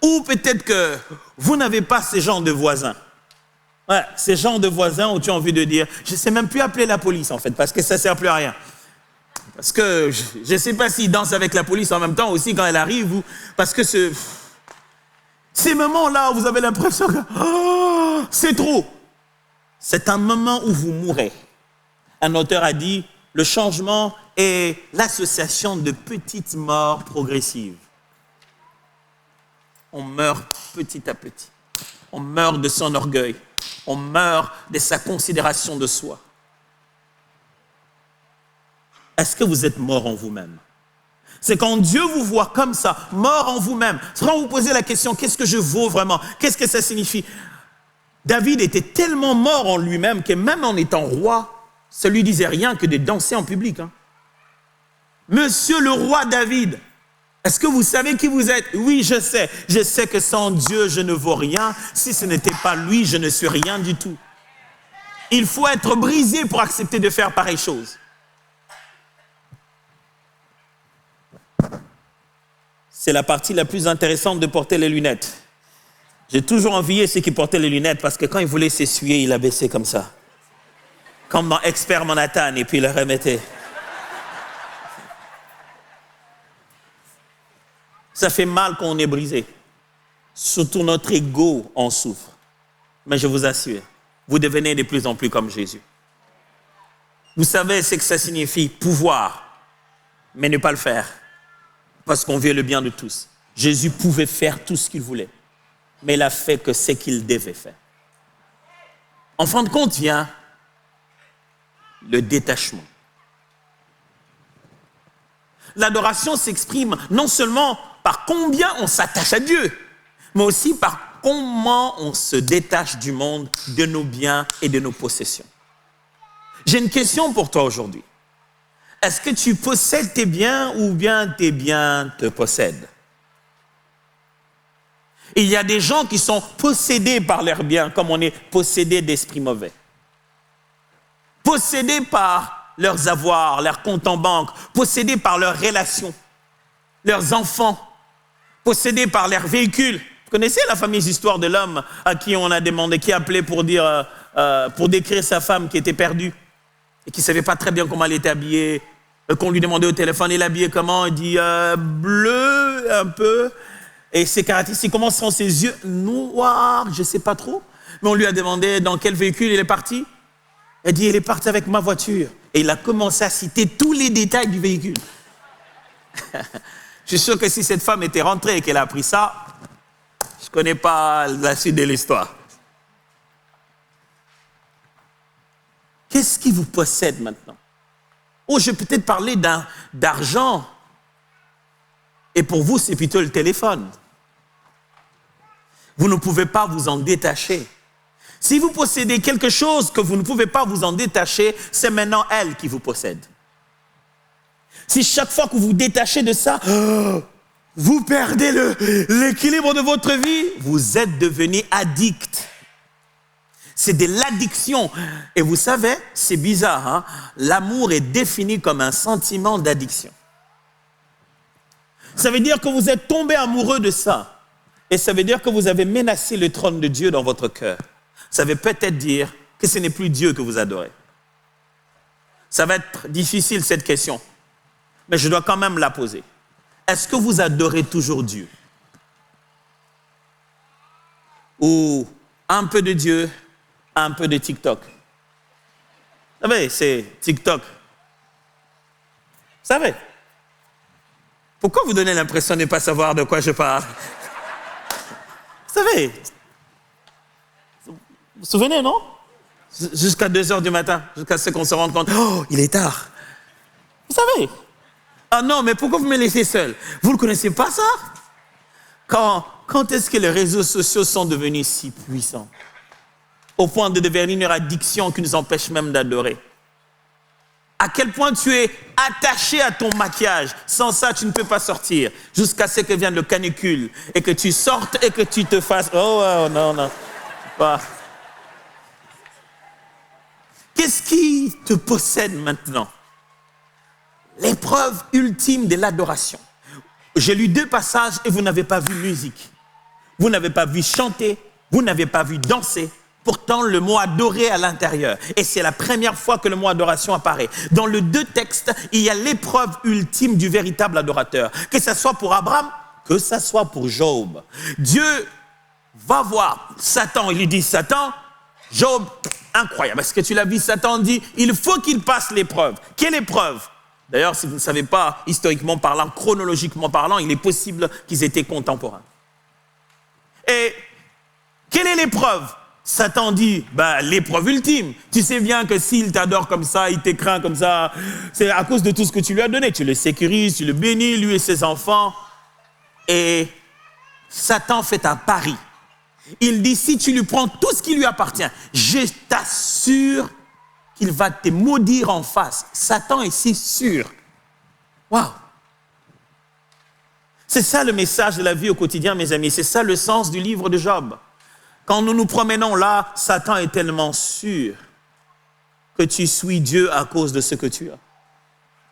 Ou peut-être que vous n'avez pas ces genres de voisins. Ouais, ces genres de voisins où tu as envie de dire, je ne sais même plus appeler la police en fait, parce que ça ne sert plus à rien. Parce que je ne sais pas s'ils dansent avec la police en même temps aussi quand elle arrive, ou parce que ces moments-là où vous avez l'impression que c'est trop. C'est un moment où vous mourrez. Un auteur a dit, le changement est l'association de petites morts progressives. On meurt petit à petit. On meurt de son orgueil. On meurt de sa considération de soi. Est-ce que vous êtes mort en vous-même? C'est quand Dieu vous voit comme ça, mort en vous-même. C'est quand vous posez la question, qu'est-ce que je vaux vraiment? Qu'est-ce que ça signifie? David était tellement mort en lui-même que même en étant roi, ça ne lui disait rien que de danser en public. Hein. Monsieur le roi David, est-ce que vous savez qui vous êtes? Oui, je sais. Je sais que sans Dieu, je ne vaux rien. Si ce n'était pas lui, je ne suis rien du tout. Il faut être brisé pour accepter de faire pareille chose. C'est la partie la plus intéressante de porter les lunettes. J'ai toujours envié ceux qui portaient les lunettes parce que quand ils voulaient s'essuyer, ils la baissaient comme ça. Comme dans Expert Manhattan, et puis il la remettait. Ça fait mal quand on est brisé. Surtout notre ego en souffre. Mais je vous assure, vous devenez de plus en plus comme Jésus. Vous savez ce que ça signifie, pouvoir, mais ne pas le faire. Parce qu'on veut le bien de tous. Jésus pouvait faire tout ce qu'il voulait, mais il a fait que ce qu'il devait faire. En fin de compte, vient le détachement. L'adoration s'exprime non seulement par combien on s'attache à Dieu, mais aussi par comment on se détache du monde, de nos biens et de nos possessions. J'ai une question pour toi aujourd'hui. Est-ce que tu possèdes tes biens ou bien tes biens te possèdent? Il y a des gens qui sont possédés par leurs biens, comme on est possédé d'esprits mauvais. Possédés par leurs avoirs, leurs comptes en banque, possédés par leurs relations, leurs enfants, possédés par leurs véhicules. Vous connaissez la fameuse histoire de l'homme à qui on a demandé, qui appelait pour décrire sa femme qui était perdue et qui ne savait pas très bien comment elle était habillée, qu'on lui demandait au téléphone, il est habillé comment? Il dit bleu un peu, et ses caractéristiques, comment sont ses yeux? Noirs, je ne sais pas trop, mais on lui a demandé dans quel véhicule il est parti. Il dit, il est parti avec ma voiture. Et il a commencé à citer tous les détails du véhicule. Je suis sûr que si cette femme était rentrée et qu'elle a appris ça, je ne connais pas la suite de l'histoire. Qu'est-ce qui vous possède maintenant? Oh, je vais peut-être parler d'argent. Et pour vous, c'est plutôt le téléphone. Vous ne pouvez pas vous en détacher. Si vous possédez quelque chose que vous ne pouvez pas vous en détacher, c'est maintenant elle qui vous possède. Si chaque fois que vous vous détachez de ça, vous perdez l'équilibre de votre vie, vous êtes devenu addict. C'est de l'addiction. Et vous savez, c'est bizarre, hein? L'amour est défini comme un sentiment d'addiction. Ça veut dire que vous êtes tombé amoureux de ça. Et ça veut dire que vous avez menacé le trône de Dieu dans votre cœur. Ça veut peut-être dire que ce n'est plus Dieu que vous adorez. Ça va être difficile cette question, mais je dois quand même la poser. Est-ce que vous adorez toujours Dieu? Ou un peu de Dieu, un peu de TikTok? Vous savez, c'est TikTok. Vous savez? Pourquoi vous donnez l'impression de ne pas savoir de quoi je parle? Vous savez? Vous vous souvenez, non? Jusqu'à 2h du matin, jusqu'à ce qu'on se rende compte, oh, il est tard. Vous savez? Ah non, mais pourquoi vous me laissez seul? Vous ne connaissez pas ça? Quand est-ce que les réseaux sociaux sont devenus si puissants? Au point de devenir une addiction qui nous empêche même d'adorer. À quel point tu es attaché à ton maquillage. Sans ça, tu ne peux pas sortir. Jusqu'à ce que vienne le canicule et que tu sortes et que tu te fasses... Oh, non. Pas. Qu'est-ce qui te possède maintenant? L'épreuve ultime de l'adoration. J'ai lu 2 passages et vous n'avez pas vu musique. Vous n'avez pas vu chanter. Vous n'avez pas vu danser. Pourtant, le mot adorer à l'intérieur. Et c'est la première fois que le mot adoration apparaît. Dans les 2 textes, il y a l'épreuve ultime du véritable adorateur. Que ce soit pour Abraham, que ce soit pour Job. Dieu va voir Satan. Il lui dit, Satan, Job, incroyable. Est-ce que tu l'as vu? Satan dit, il faut qu'il passe l'épreuve. Quelle épreuve? D'ailleurs, si vous ne savez pas, historiquement parlant, chronologiquement parlant, il est possible qu'ils étaient contemporains. Et quelle est l'épreuve? Satan dit, l'épreuve ultime. Tu sais bien que s'il t'adore comme ça, il te craint comme ça, c'est à cause de tout ce que tu lui as donné. Tu le sécurises, tu le bénis, lui et ses enfants. Et Satan fait un pari. Il dit, si tu lui prends tout ce qui lui appartient, je t'assure qu'il va te maudire en face. Satan est si sûr. Waouh! C'est ça le message de la vie au quotidien, mes amis. C'est ça le sens du livre de Job. Quand nous nous promenons là, Satan est tellement sûr que tu suis Dieu à cause de ce que tu as,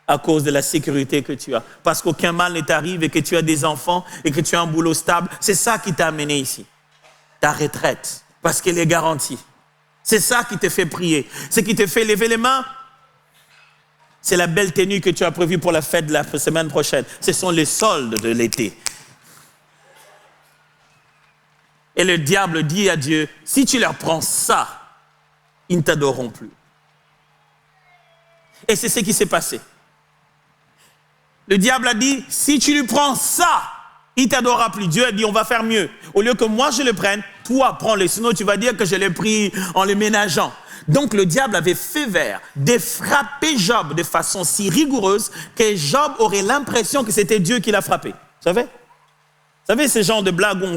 à cause de la sécurité que tu as, parce qu'aucun mal ne t'arrive et que tu as des enfants et que tu as un boulot stable. C'est ça qui t'a amené ici, ta retraite, parce qu'elle est garantie. C'est ça qui te fait prier. Ce qui te fait lever les mains, c'est la belle tenue que tu as prévue pour la fête de la semaine prochaine. Ce sont les soldes de l'été. Et le diable dit à Dieu, si tu leur prends ça, ils ne t'adoreront plus. Et c'est ce qui s'est passé. Le diable a dit, si tu lui prends ça, il ne t'adorera plus. Dieu a dit, on va faire mieux. Au lieu que moi je le prenne, toi prends-le. Sinon tu vas dire que je l'ai pris en le ménageant. Donc le diable avait fait vert de frapper Job de façon si rigoureuse que Job aurait l'impression que c'était Dieu qui l'a frappé. Vous savez? Vous savez, ces genres de blagues où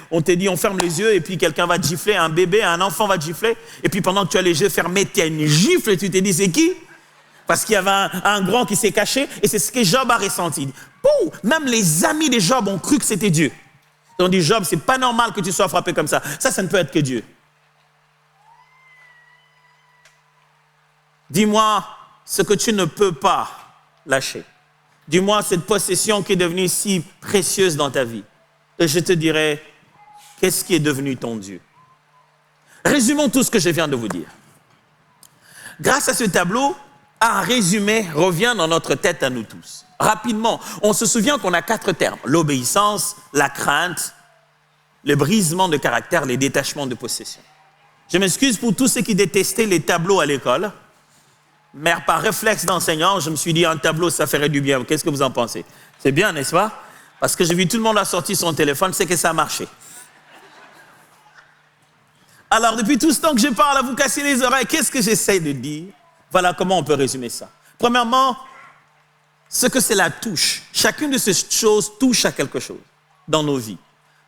on te dit, on ferme les yeux et puis quelqu'un va te gifler, un bébé, un enfant va te gifler. Et puis pendant que tu as les yeux fermés, tu as une gifle et tu te dis, c'est qui? Parce qu'il y avait un grand qui s'est caché et c'est ce que Job a ressenti. Pouh, même les amis de Job ont cru que c'était Dieu. Ils ont dit, Job, c'est pas normal que tu sois frappé comme ça. Ça ne peut être que Dieu. Dis-moi ce que tu ne peux pas lâcher. Dis-moi cette possession qui est devenue si précieuse dans ta vie. Et je te dirai, qu'est-ce qui est devenu ton Dieu? Résumons tout ce que je viens de vous dire. Grâce à ce tableau, un résumé revient dans notre tête à nous tous. Rapidement, on se souvient qu'on a 4 termes. L'obéissance, la crainte, le brisement de caractère, les détachements de possession. Je m'excuse pour tous ceux qui détestaient les tableaux à l'école. Mais par réflexe d'enseignant, je me suis dit, un tableau, ça ferait du bien. Qu'est-ce que vous en pensez? C'est bien, n'est-ce pas? Parce que j'ai vu tout le monde a sorti son téléphone, c'est que ça a marché. Alors, depuis tout ce temps que je parle à vous casser les oreilles, qu'est-ce que j'essaie de dire? Voilà comment on peut résumer ça. Premièrement, ce que c'est la touche. Chacune de ces choses touche à quelque chose dans nos vies.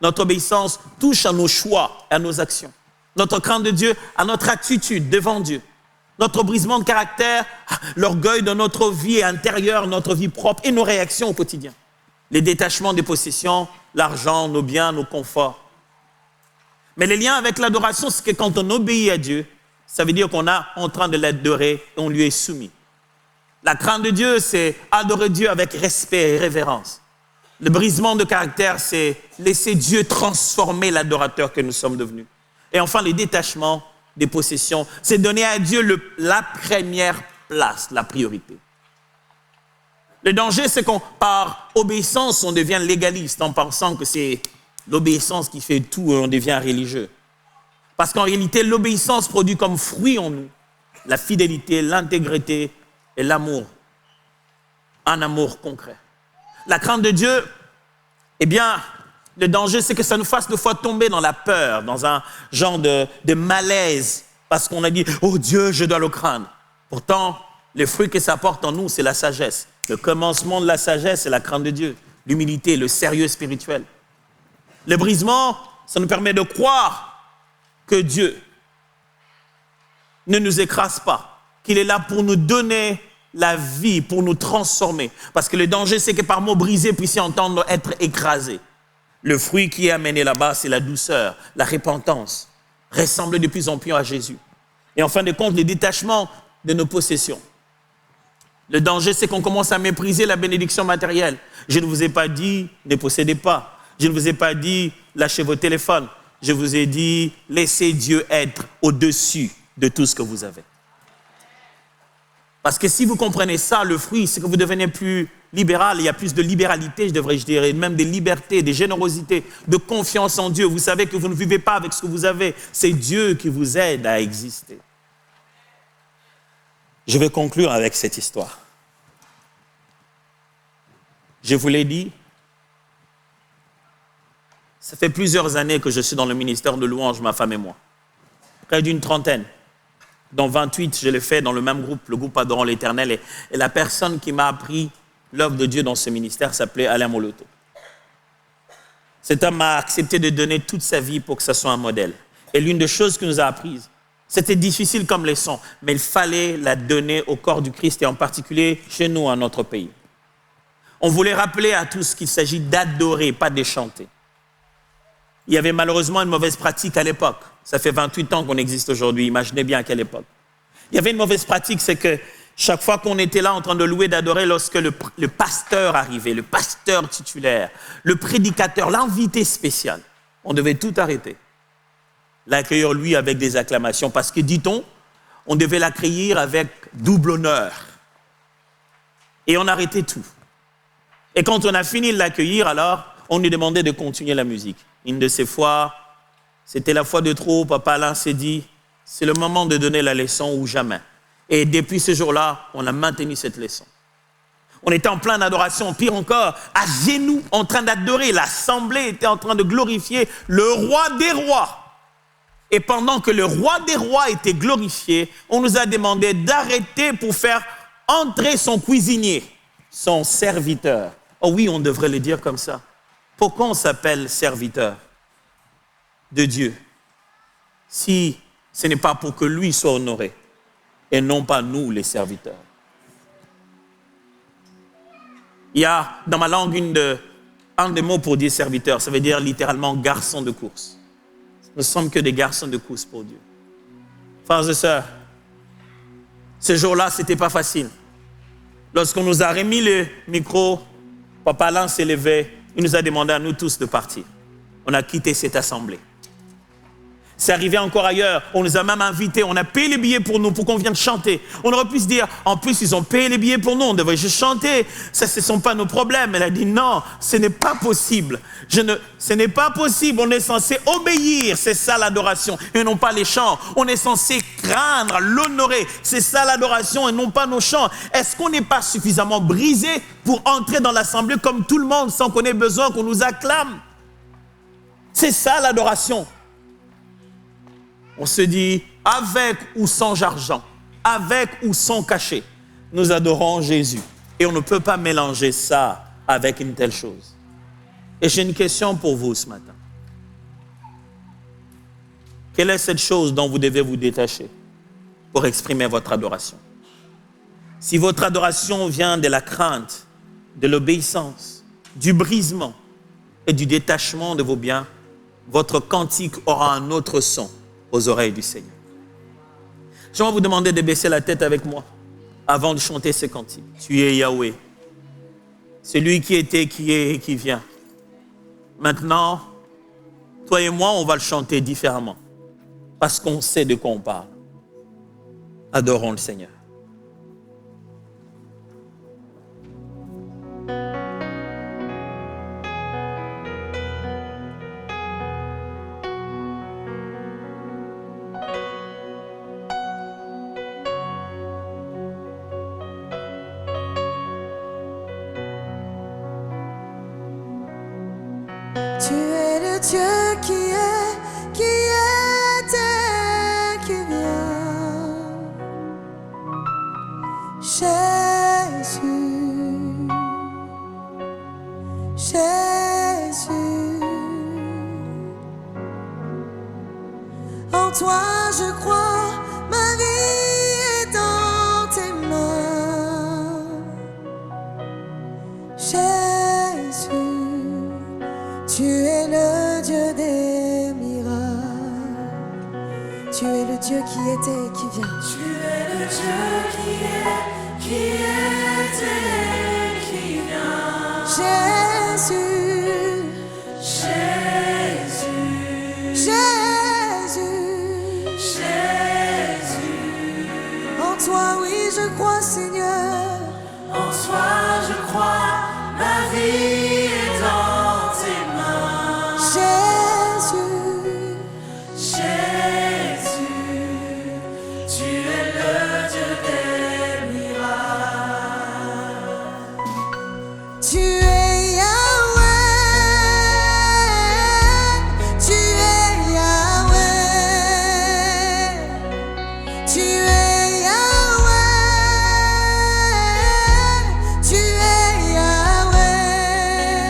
Notre obéissance touche à nos choix, à nos actions. Notre crainte de Dieu, à notre attitude devant Dieu. Notre brisement de caractère, l'orgueil de notre vie intérieure, notre vie propre et nos réactions au quotidien. Les détachements des possessions, l'argent, nos biens, nos conforts. Mais les liens avec l'adoration, c'est que quand on obéit à Dieu, ça veut dire qu'on est en train de l'adorer et on lui est soumis. La crainte de Dieu, c'est adorer Dieu avec respect et révérence. Le brisement de caractère, c'est laisser Dieu transformer l'adorateur que nous sommes devenus. Et enfin, les détachements des possessions, c'est donner à Dieu la première place, la priorité. Le danger, c'est qu'on, par obéissance, on devient légaliste en pensant que c'est l'obéissance qui fait tout et on devient religieux. Parce qu'en réalité, l'obéissance produit comme fruit en nous la fidélité, l'intégrité et l'amour. Un amour concret. La crainte de Dieu, eh bien, le danger, c'est que ça nous fasse des fois tomber dans la peur, dans un genre de malaise, parce qu'on a dit « Oh Dieu, je dois le craindre ». Pourtant, le fruit que ça porte en nous, c'est la sagesse. Le commencement de la sagesse, c'est la crainte de Dieu, l'humilité, le sérieux spirituel. Le brisement, ça nous permet de croire que Dieu ne nous écrase pas, qu'il est là pour nous donner la vie, pour nous transformer. Parce que le danger, c'est que par mots brisés, puisse entendre être écrasé. Le fruit qui est amené là-bas, c'est la douceur, la repentance, ressembler de plus en plus à Jésus. Et en fin de compte, le détachement de nos possessions. Le danger, c'est qu'on commence à mépriser la bénédiction matérielle. Je ne vous ai pas dit, ne possédez pas. Je ne vous ai pas dit, lâchez vos téléphones. Je vous ai dit, laissez Dieu être au-dessus de tout ce que vous avez. Parce que si vous comprenez ça, le fruit, c'est que vous devenez plus libéral. Il y a plus de libéralité, je devrais dire, et même des libertés, des générosités, de confiance en Dieu. Vous savez que vous ne vivez pas avec ce que vous avez. C'est Dieu qui vous aide à exister. Je vais conclure avec cette histoire. Je vous l'ai dit, ça fait plusieurs années que je suis dans le ministère de louange, ma femme et moi. Près d'une trentaine. Dans 28, je l'ai fait dans le même groupe, le groupe Adorant l'Éternel. Et la personne qui m'a appris l'œuvre de Dieu dans ce ministère s'appelait Alain Moloto. Cet homme a accepté de donner toute sa vie pour que ça soit un modèle. Et l'une des choses qu'il nous a apprises, c'était difficile comme leçon, mais il fallait la donner au corps du Christ et en particulier chez nous, en notre pays. On voulait rappeler à tous qu'il s'agit d'adorer, pas de chanter. Il y avait malheureusement une mauvaise pratique à l'époque. Ça fait 28 ans qu'on existe aujourd'hui. Imaginez bien à quelle époque. Il y avait une mauvaise pratique, c'est que chaque fois qu'on était là en train de louer, d'adorer, lorsque le pasteur arrivait, le pasteur titulaire, le prédicateur, l'invité spécial, on devait tout arrêter. L'accueillir lui avec des acclamations. Parce que, dit-on, on devait l'accueillir avec double honneur. Et on arrêtait tout. Et quand on a fini de l'accueillir, alors, on lui demandait de continuer la musique. Une de ces fois, c'était la fois de trop, Papa Alain s'est dit, c'est le moment de donner la leçon ou jamais. Et depuis ce jour-là, on a maintenu cette leçon. On était en pleine adoration, pire encore, à genoux, en train d'adorer. L'assemblée était en train de glorifier le roi des rois. Et pendant que le roi des rois était glorifié, on nous a demandé d'arrêter pour faire entrer son cuisinier, son serviteur. Oh oui, on devrait le dire comme ça. Pourquoi on s'appelle serviteur de Dieu si ce n'est pas pour que lui soit honoré et non pas nous les serviteurs? Il y a dans ma langue un des mots pour dire serviteur, ça veut dire littéralement garçon de course. Nous ne sommes que des garçons de course pour Dieu. Frères et sœurs, ce jour-là, ce n'était pas facile. Lorsqu'on nous a remis le micro, Papa Alain s'est levé, il nous a demandé à nous tous de partir. On a quitté cette assemblée. C'est arrivé encore ailleurs. On nous a même invités. On a payé les billets pour nous, pour qu'on vienne chanter. On aurait pu se dire, en plus, ils ont payé les billets pour nous. On devrait juste chanter. Ça, ce ne sont pas nos problèmes. Elle a dit, non, ce n'est pas possible. Ce n'est pas possible. On est censé obéir. C'est ça l'adoration. Et non pas les chants. On est censé craindre, l'honorer. C'est ça l'adoration et non pas nos chants. Est-ce qu'on n'est pas suffisamment brisé pour entrer dans l'assemblée comme tout le monde sans qu'on ait besoin qu'on nous acclame? C'est ça l'adoration. On se dit, avec ou sans argent, avec ou sans cachet, nous adorons Jésus. Et on ne peut pas mélanger ça avec une telle chose. Et j'ai une question pour vous ce matin. Quelle est cette chose dont vous devez vous détacher pour exprimer votre adoration? Si votre adoration vient de la crainte, de l'obéissance, du brisement et du détachement de vos biens, votre cantique aura un autre son aux oreilles du Seigneur. J'aimerais vous demander de baisser la tête avec moi avant de chanter ce cantique. Tu es Yahweh, celui qui était, qui est et qui vient. Maintenant, toi et moi, on va le chanter différemment parce qu'on sait de quoi on parle. Adorons le Seigneur. Tu es le Dieu qui était, qui vient. Jésus, Jésus. En toi je crois, ma vie est dans tes mains. Jésus. Tu es le Dieu des miracles. Tu es le Dieu qui était et qui vient. Tu es le Dieu qui était, qui vient. Jésus, Jésus, Jésus, Jésus. en toi oui je crois Seigneur. En toi je crois, ma vie est dans tes mains. Jésus, Jésus, tu es le Dieu des miracles. tu es Yahweh, tu es Yahweh, tu es Yahweh, tu es Yahweh,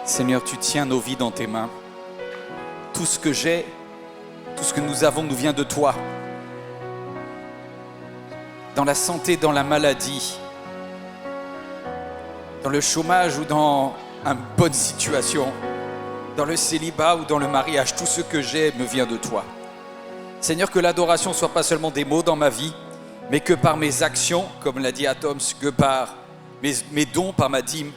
Seigneur, tu tiens nos vies dans tes mains. Tout ce que j'ai, tout ce que nous avons nous vient de toi. Dans la santé, dans la maladie, dans le chômage ou dans une bonne situation, dans le célibat ou dans le mariage, tout ce que j'ai me vient de toi. Seigneur, que l'adoration ne soit pas seulement des mots dans ma vie, mais que par mes actions, comme l'a dit Atoms, que par mes dons, par ma dîme,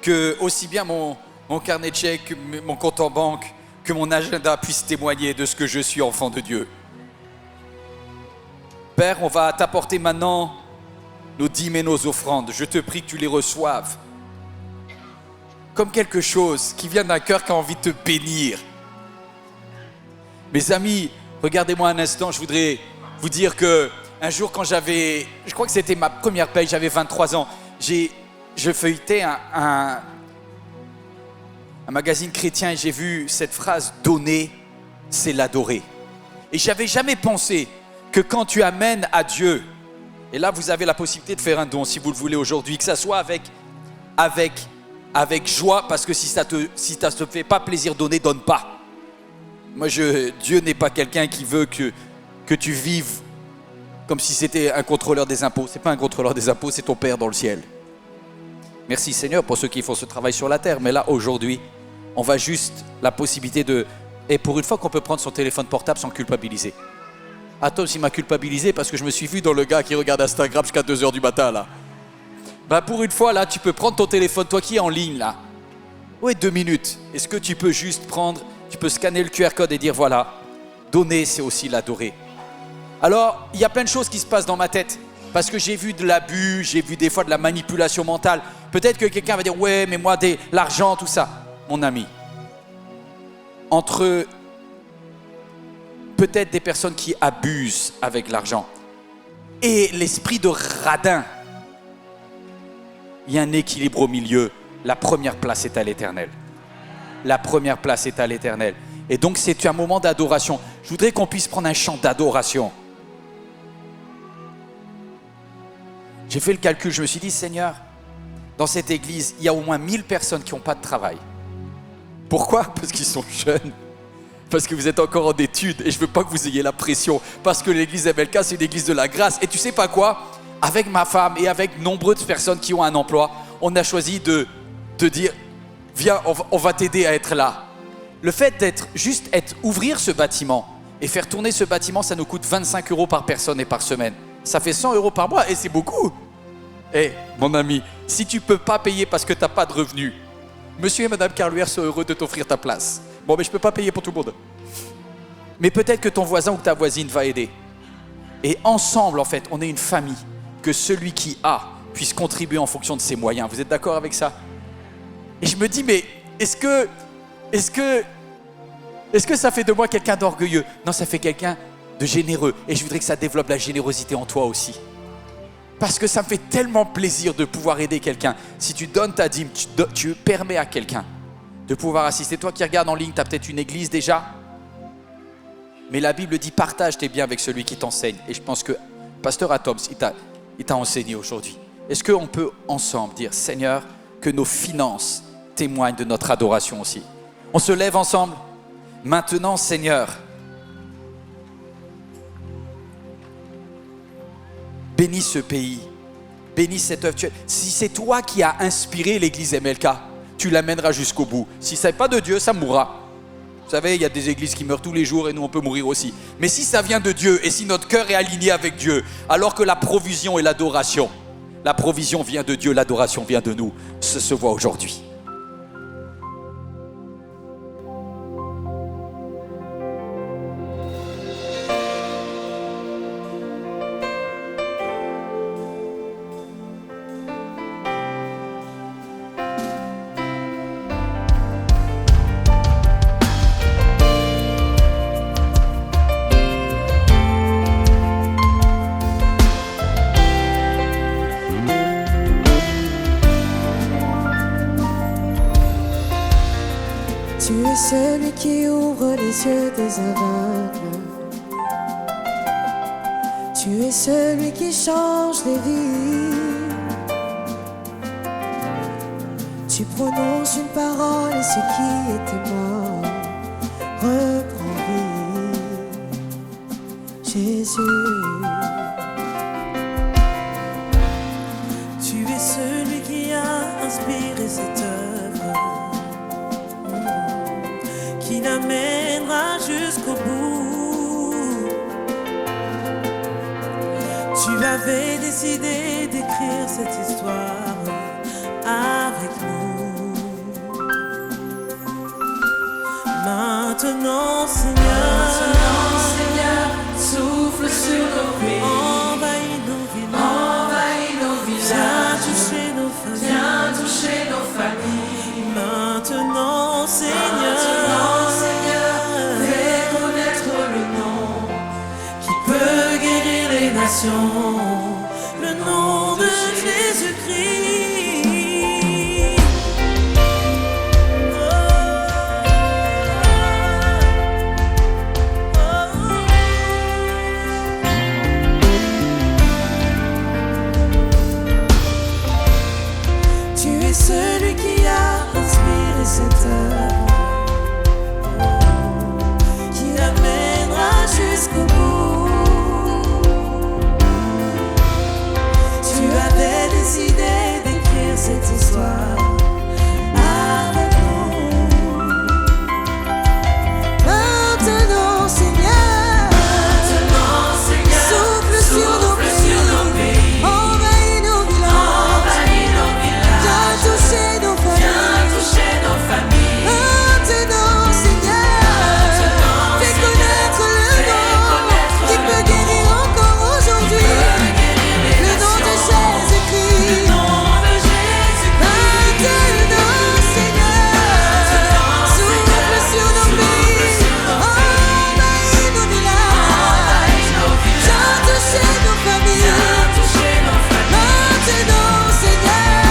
que aussi bien mon carnet de chèques, mon compte en banque, que mon agenda puisse témoigner de ce que je suis enfant de Dieu. Père, on va t'apporter maintenant nos dîmes et nos offrandes. Je te prie que tu les reçoives comme quelque chose qui vient d'un cœur qui a envie de te bénir. Mes amis, regardez-moi un instant, je voudrais vous dire que un jour quand je crois que c'était ma première paye, j'avais 23 ans, je feuilletais un magazine chrétien et j'ai vu cette phrase « Donner, c'est l'adorer ». Et j'avais jamais pensé que quand tu amènes à Dieu, et là vous avez la possibilité de faire un don si vous le voulez aujourd'hui, que ça soit avec joie, parce que si ça te fait pas plaisir donner, donne pas. Moi, Dieu n'est pas quelqu'un qui veut que tu vives comme si c'était un contrôleur des impôts. C'est pas un contrôleur des impôts, c'est ton Père dans le ciel. Merci Seigneur pour ceux qui font ce travail sur la terre, mais là aujourd'hui, on va juste la possibilité et pour une fois qu'on peut prendre son téléphone portable sans culpabiliser. Attends, il m'a culpabilisé parce que je me suis vu dans le gars qui regarde Instagram jusqu'à 2h du matin là. Bah pour une fois là, tu peux prendre ton téléphone, toi qui es en ligne là. Oui, 2 minutes. Est-ce que tu peux juste tu peux scanner le QR code et dire voilà, donner c'est aussi l'adorer. Alors, il y a plein de choses qui se passent dans ma tête. Parce que j'ai vu de l'abus, j'ai vu des fois de la manipulation mentale. Peut-être que quelqu'un va dire ouais, mais moi l'argent, tout ça. Mon ami, entre peut-être des personnes qui abusent avec l'argent et l'esprit de radin, il y a un équilibre au milieu. La première place est à l'Éternel. La première place est à l'Éternel. Et donc c'est un moment d'adoration. Je voudrais qu'on puisse prendre un chant d'adoration. J'ai fait le calcul, je me suis dit Seigneur, dans cette église, il y a au moins 1000 personnes qui n'ont pas de travail. Pourquoi? Parce qu'ils sont jeunes. Parce que vous êtes encore en études et je ne veux pas que vous ayez la pression. Parce que l'église MLK, c'est une église de la grâce. Et tu sais pas quoi? Avec ma femme et avec nombreuses personnes qui ont un emploi, on a choisi de dire, viens, on va t'aider à être là. Le fait ouvrir ce bâtiment et faire tourner ce bâtiment, ça nous coûte 25 € par personne et par semaine. Ça fait 100 € par mois et c'est beaucoup. Mon ami, si tu ne peux pas payer parce que tu n'as pas de revenus, monsieur et madame Carluère sont heureux de t'offrir ta place. Bon, mais je ne peux pas payer pour tout le monde. Mais peut-être que ton voisin ou ta voisine va aider. Et ensemble, en fait, on est une famille. Que celui qui a puisse contribuer en fonction de ses moyens. Vous êtes d'accord avec ça? Et je me dis, mais est-ce que ça fait de moi quelqu'un d'orgueilleux? Non, ça fait quelqu'un de généreux. Et je voudrais que ça développe la générosité en toi aussi. Parce que ça me fait tellement plaisir de pouvoir aider quelqu'un. Si tu donnes ta dîme, tu permets à quelqu'un de pouvoir assister. Toi qui regardes en ligne, tu as peut-être une église déjà. Mais la Bible dit, partage tes biens avec celui qui t'enseigne. Et je pense que Pasteur Atoms, il t'a enseigné aujourd'hui. Est-ce qu'on peut ensemble dire, Seigneur, que nos finances témoignent de notre adoration aussi? On se lève ensemble. Maintenant, Seigneur, bénis ce pays, bénis cette œuvre. Si c'est toi qui as inspiré l'église MLK, tu l'amèneras jusqu'au bout. Si ce n'est pas de Dieu, ça mourra. Vous savez, il y a des églises qui meurent tous les jours et nous, on peut mourir aussi. Mais si ça vient de Dieu et si notre cœur est aligné avec Dieu, alors que la provision et l'adoration, la provision vient de Dieu, l'adoration vient de nous, ça se voit aujourd'hui. Tu es celui qui ouvre les yeux des aveugles. Tu es celui qui change les vies. Tu prononce une parole et ce qui était mort reprend vie. Jésus, Tu es celui qui a inspiré cette œuvre, qui l'amènera jusqu'au bout. Tu avais décidé d'écrire cette histoire avec nous. Maintenant, Seigneur, souffle sur nos vies, envahis nos vies, envahis nos viens visages, toucher nos familles. viens toucher nos familles. Maintenant, Seigneur, Fais connaître le nom qui peut guérir les nations, le nom de Jésus-Christ. Tu es celui qui a inspiré cette œuvre, qui l'amènera jusqu'au bout. Tu avais décidé d'écrire cette histoire avec nous. maintenant Seigneur, souffle sur nos vies, envahis nos villages, viens toucher nos familles. Maintenant Seigneur, fais connaître le nom qui peut guérir encore aujourd'hui, le nom de Jésus-Christ. Maintenant Seigneur, souffle sur nos vies, envahis nos villages, viens toucher nos familles. Maintenant Seigneur,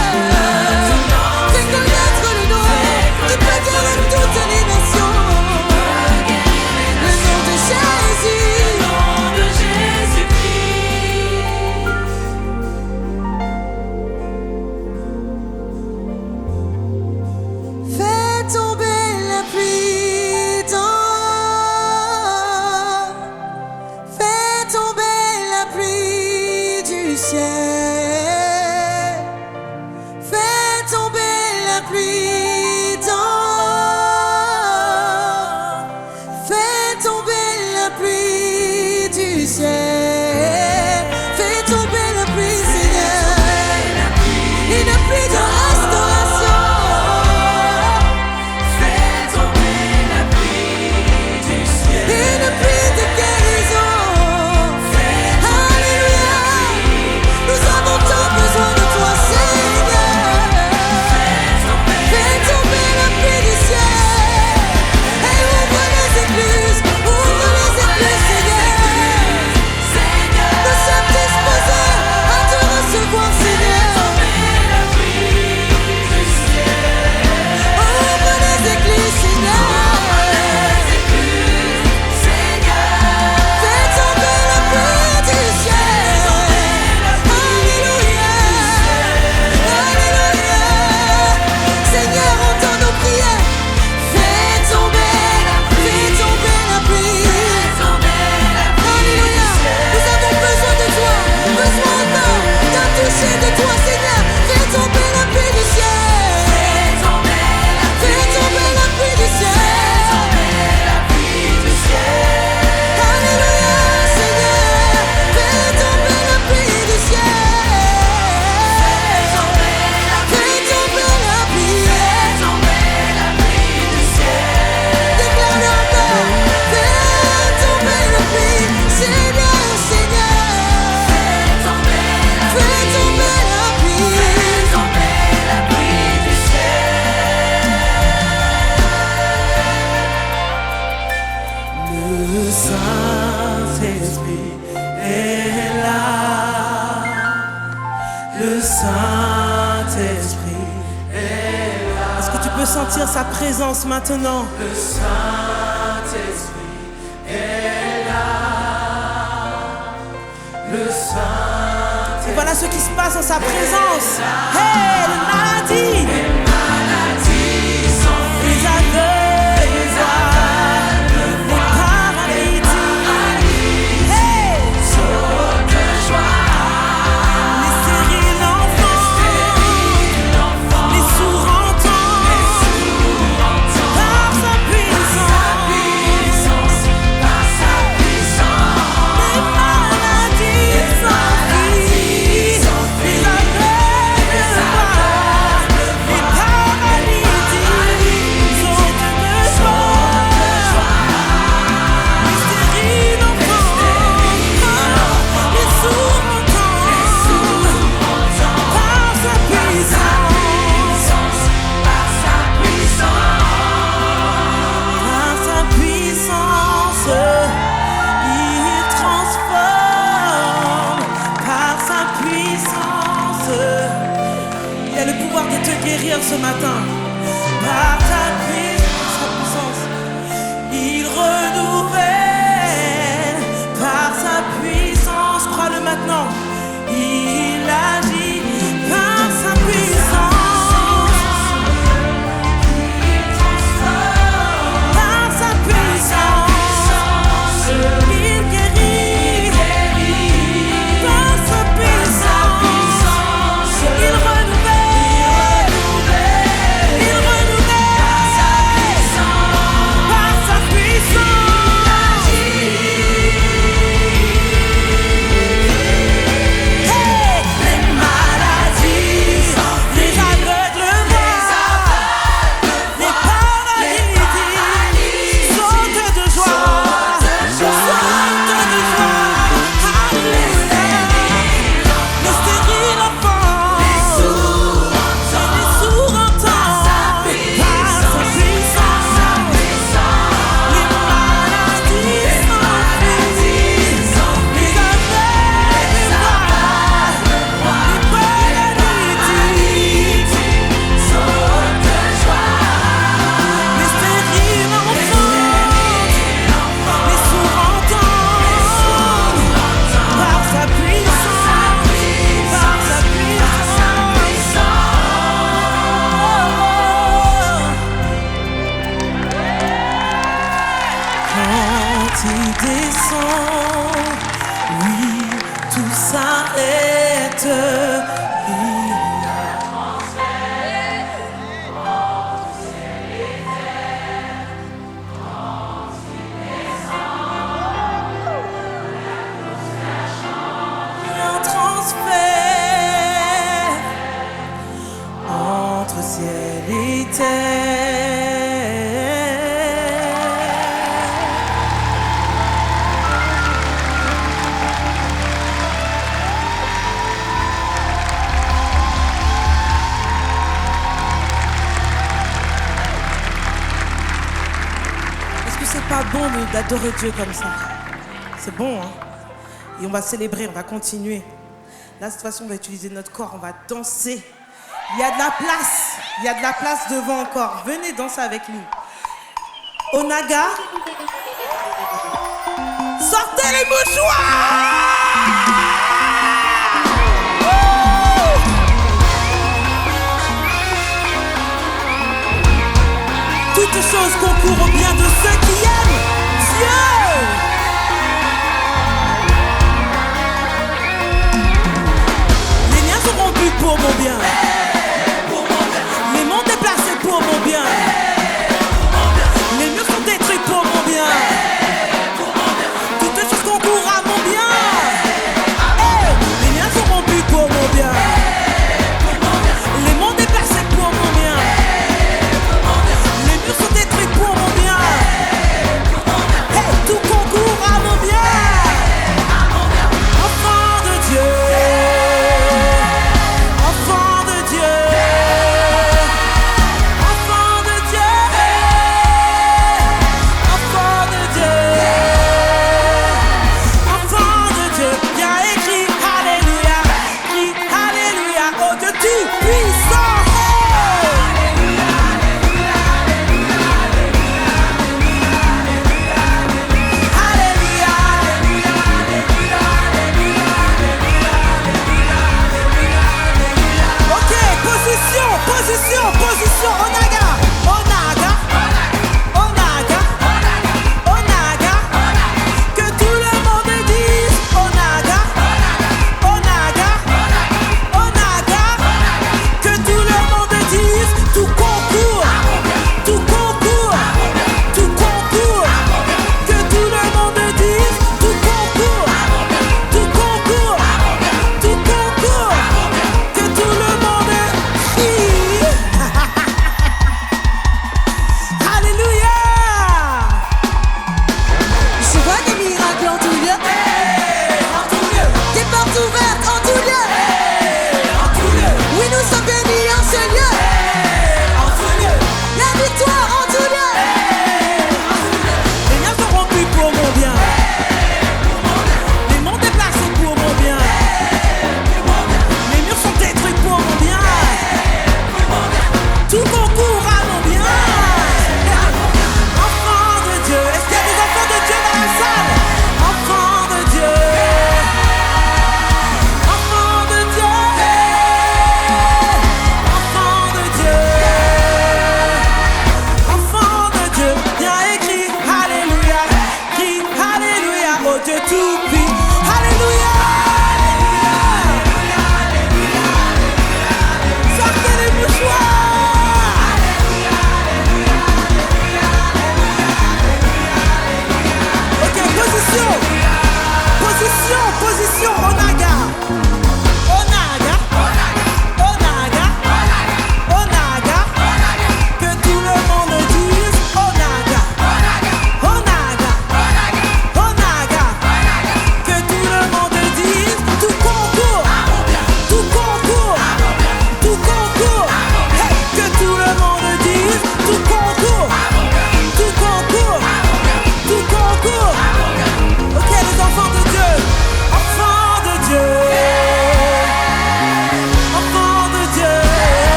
fais connaître le nom qui peut guérir toutes les nations, le nom de Jésus. Fais tomber la pluie fais tomber la pluie du ciel. Fais tomber la pluie fais tomber la pluie du ciel. Fais tomber la pluie, Seigneur, une pluie de restauration. Une pluie de guérison. Alléluia. Nous avons tant besoin de toi, Seigneur. Fais tomber la pluie du ciel. Et ouvre les écluses, Seigneur. Nous sommes disposés à te recevoir, Seigneur. Ouvre les écluses, Seigneur. Fais tomber la pluie du ciel. Alléluia. Alléluia. Seigneur, entends nos prières. Fais tomber la pluie. Alléluia. Nous avons besoin de toi. Besoin encore d'un toucher de toi, Seigneur. Fais tomber la pluie du ciel. Fais tomber la pluie du ciel. Alléluia, Seigneur. Fais tomber la pluie du ciel. Fais tomber la pluie. Déclare-le encore. Fais tomber la pluie. Seigneur, Seigneur. Fais tomber la pluie. Le Saint-Esprit est là. Le Saint-Esprit est là. Est-ce que tu peux sentir sa présence maintenant? Le Saint-Esprit est là. Le Saint-Esprit. Et voilà ce qui se passe en sa présence. Hey, le maladie. guérir ce matin. Par ta puissance, il renouvelle. Par sa puissance, crois-le maintenant, il agit. Par sa puissance, par sa puissance, il guérit. Par sa puissance, il renouvelle. Il renouvelle. Par sa puissance, hey! Les maladies, les aveuglements, les paralytiques sautent de joie, sautent de joie. Alléluia. Les stériles enfants, les sourds entendent. Par sa puissance, les maladies s'enfuient, les aveugles voient, les paralytiques sautent de joie. Les stériles enfants, les sourds entendent. Par sa puissance, par sa puissance. Quand il descend, oui, tout s'arrête. Un transfert entre ciel et terre. Est-ce que c'est pas bon d'adorer Dieu comme ça? C'est bon, hein? Et on va célébrer, on va continuer. Là, de toute façon, on va utiliser notre corps, on va danser. Il y a de la place, il y a de la place devant encore. Venez danser avec nous. Onaga, sortez les mouchoirs! Wouh! Toutes choses concourent au bien de ceux qui aiment Dieu. Les liens sont rompus pour mon bien. Les monts déplacés pour mon bien. Les murs sont détruits pour mon bien. Toutes choses concourent à mon bien.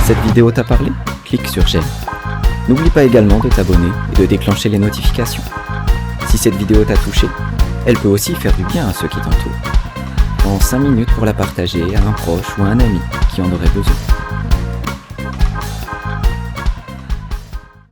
Cette vidéo t'a parlé? Clique sur j'aime. N'oublie pas également de t'abonner et de déclencher les notifications. Si cette vidéo t'a touché, elle peut aussi faire du bien à ceux qui t'entourent. Prends 5 minutes pour la partager à un proche ou à un ami qui en aurait besoin.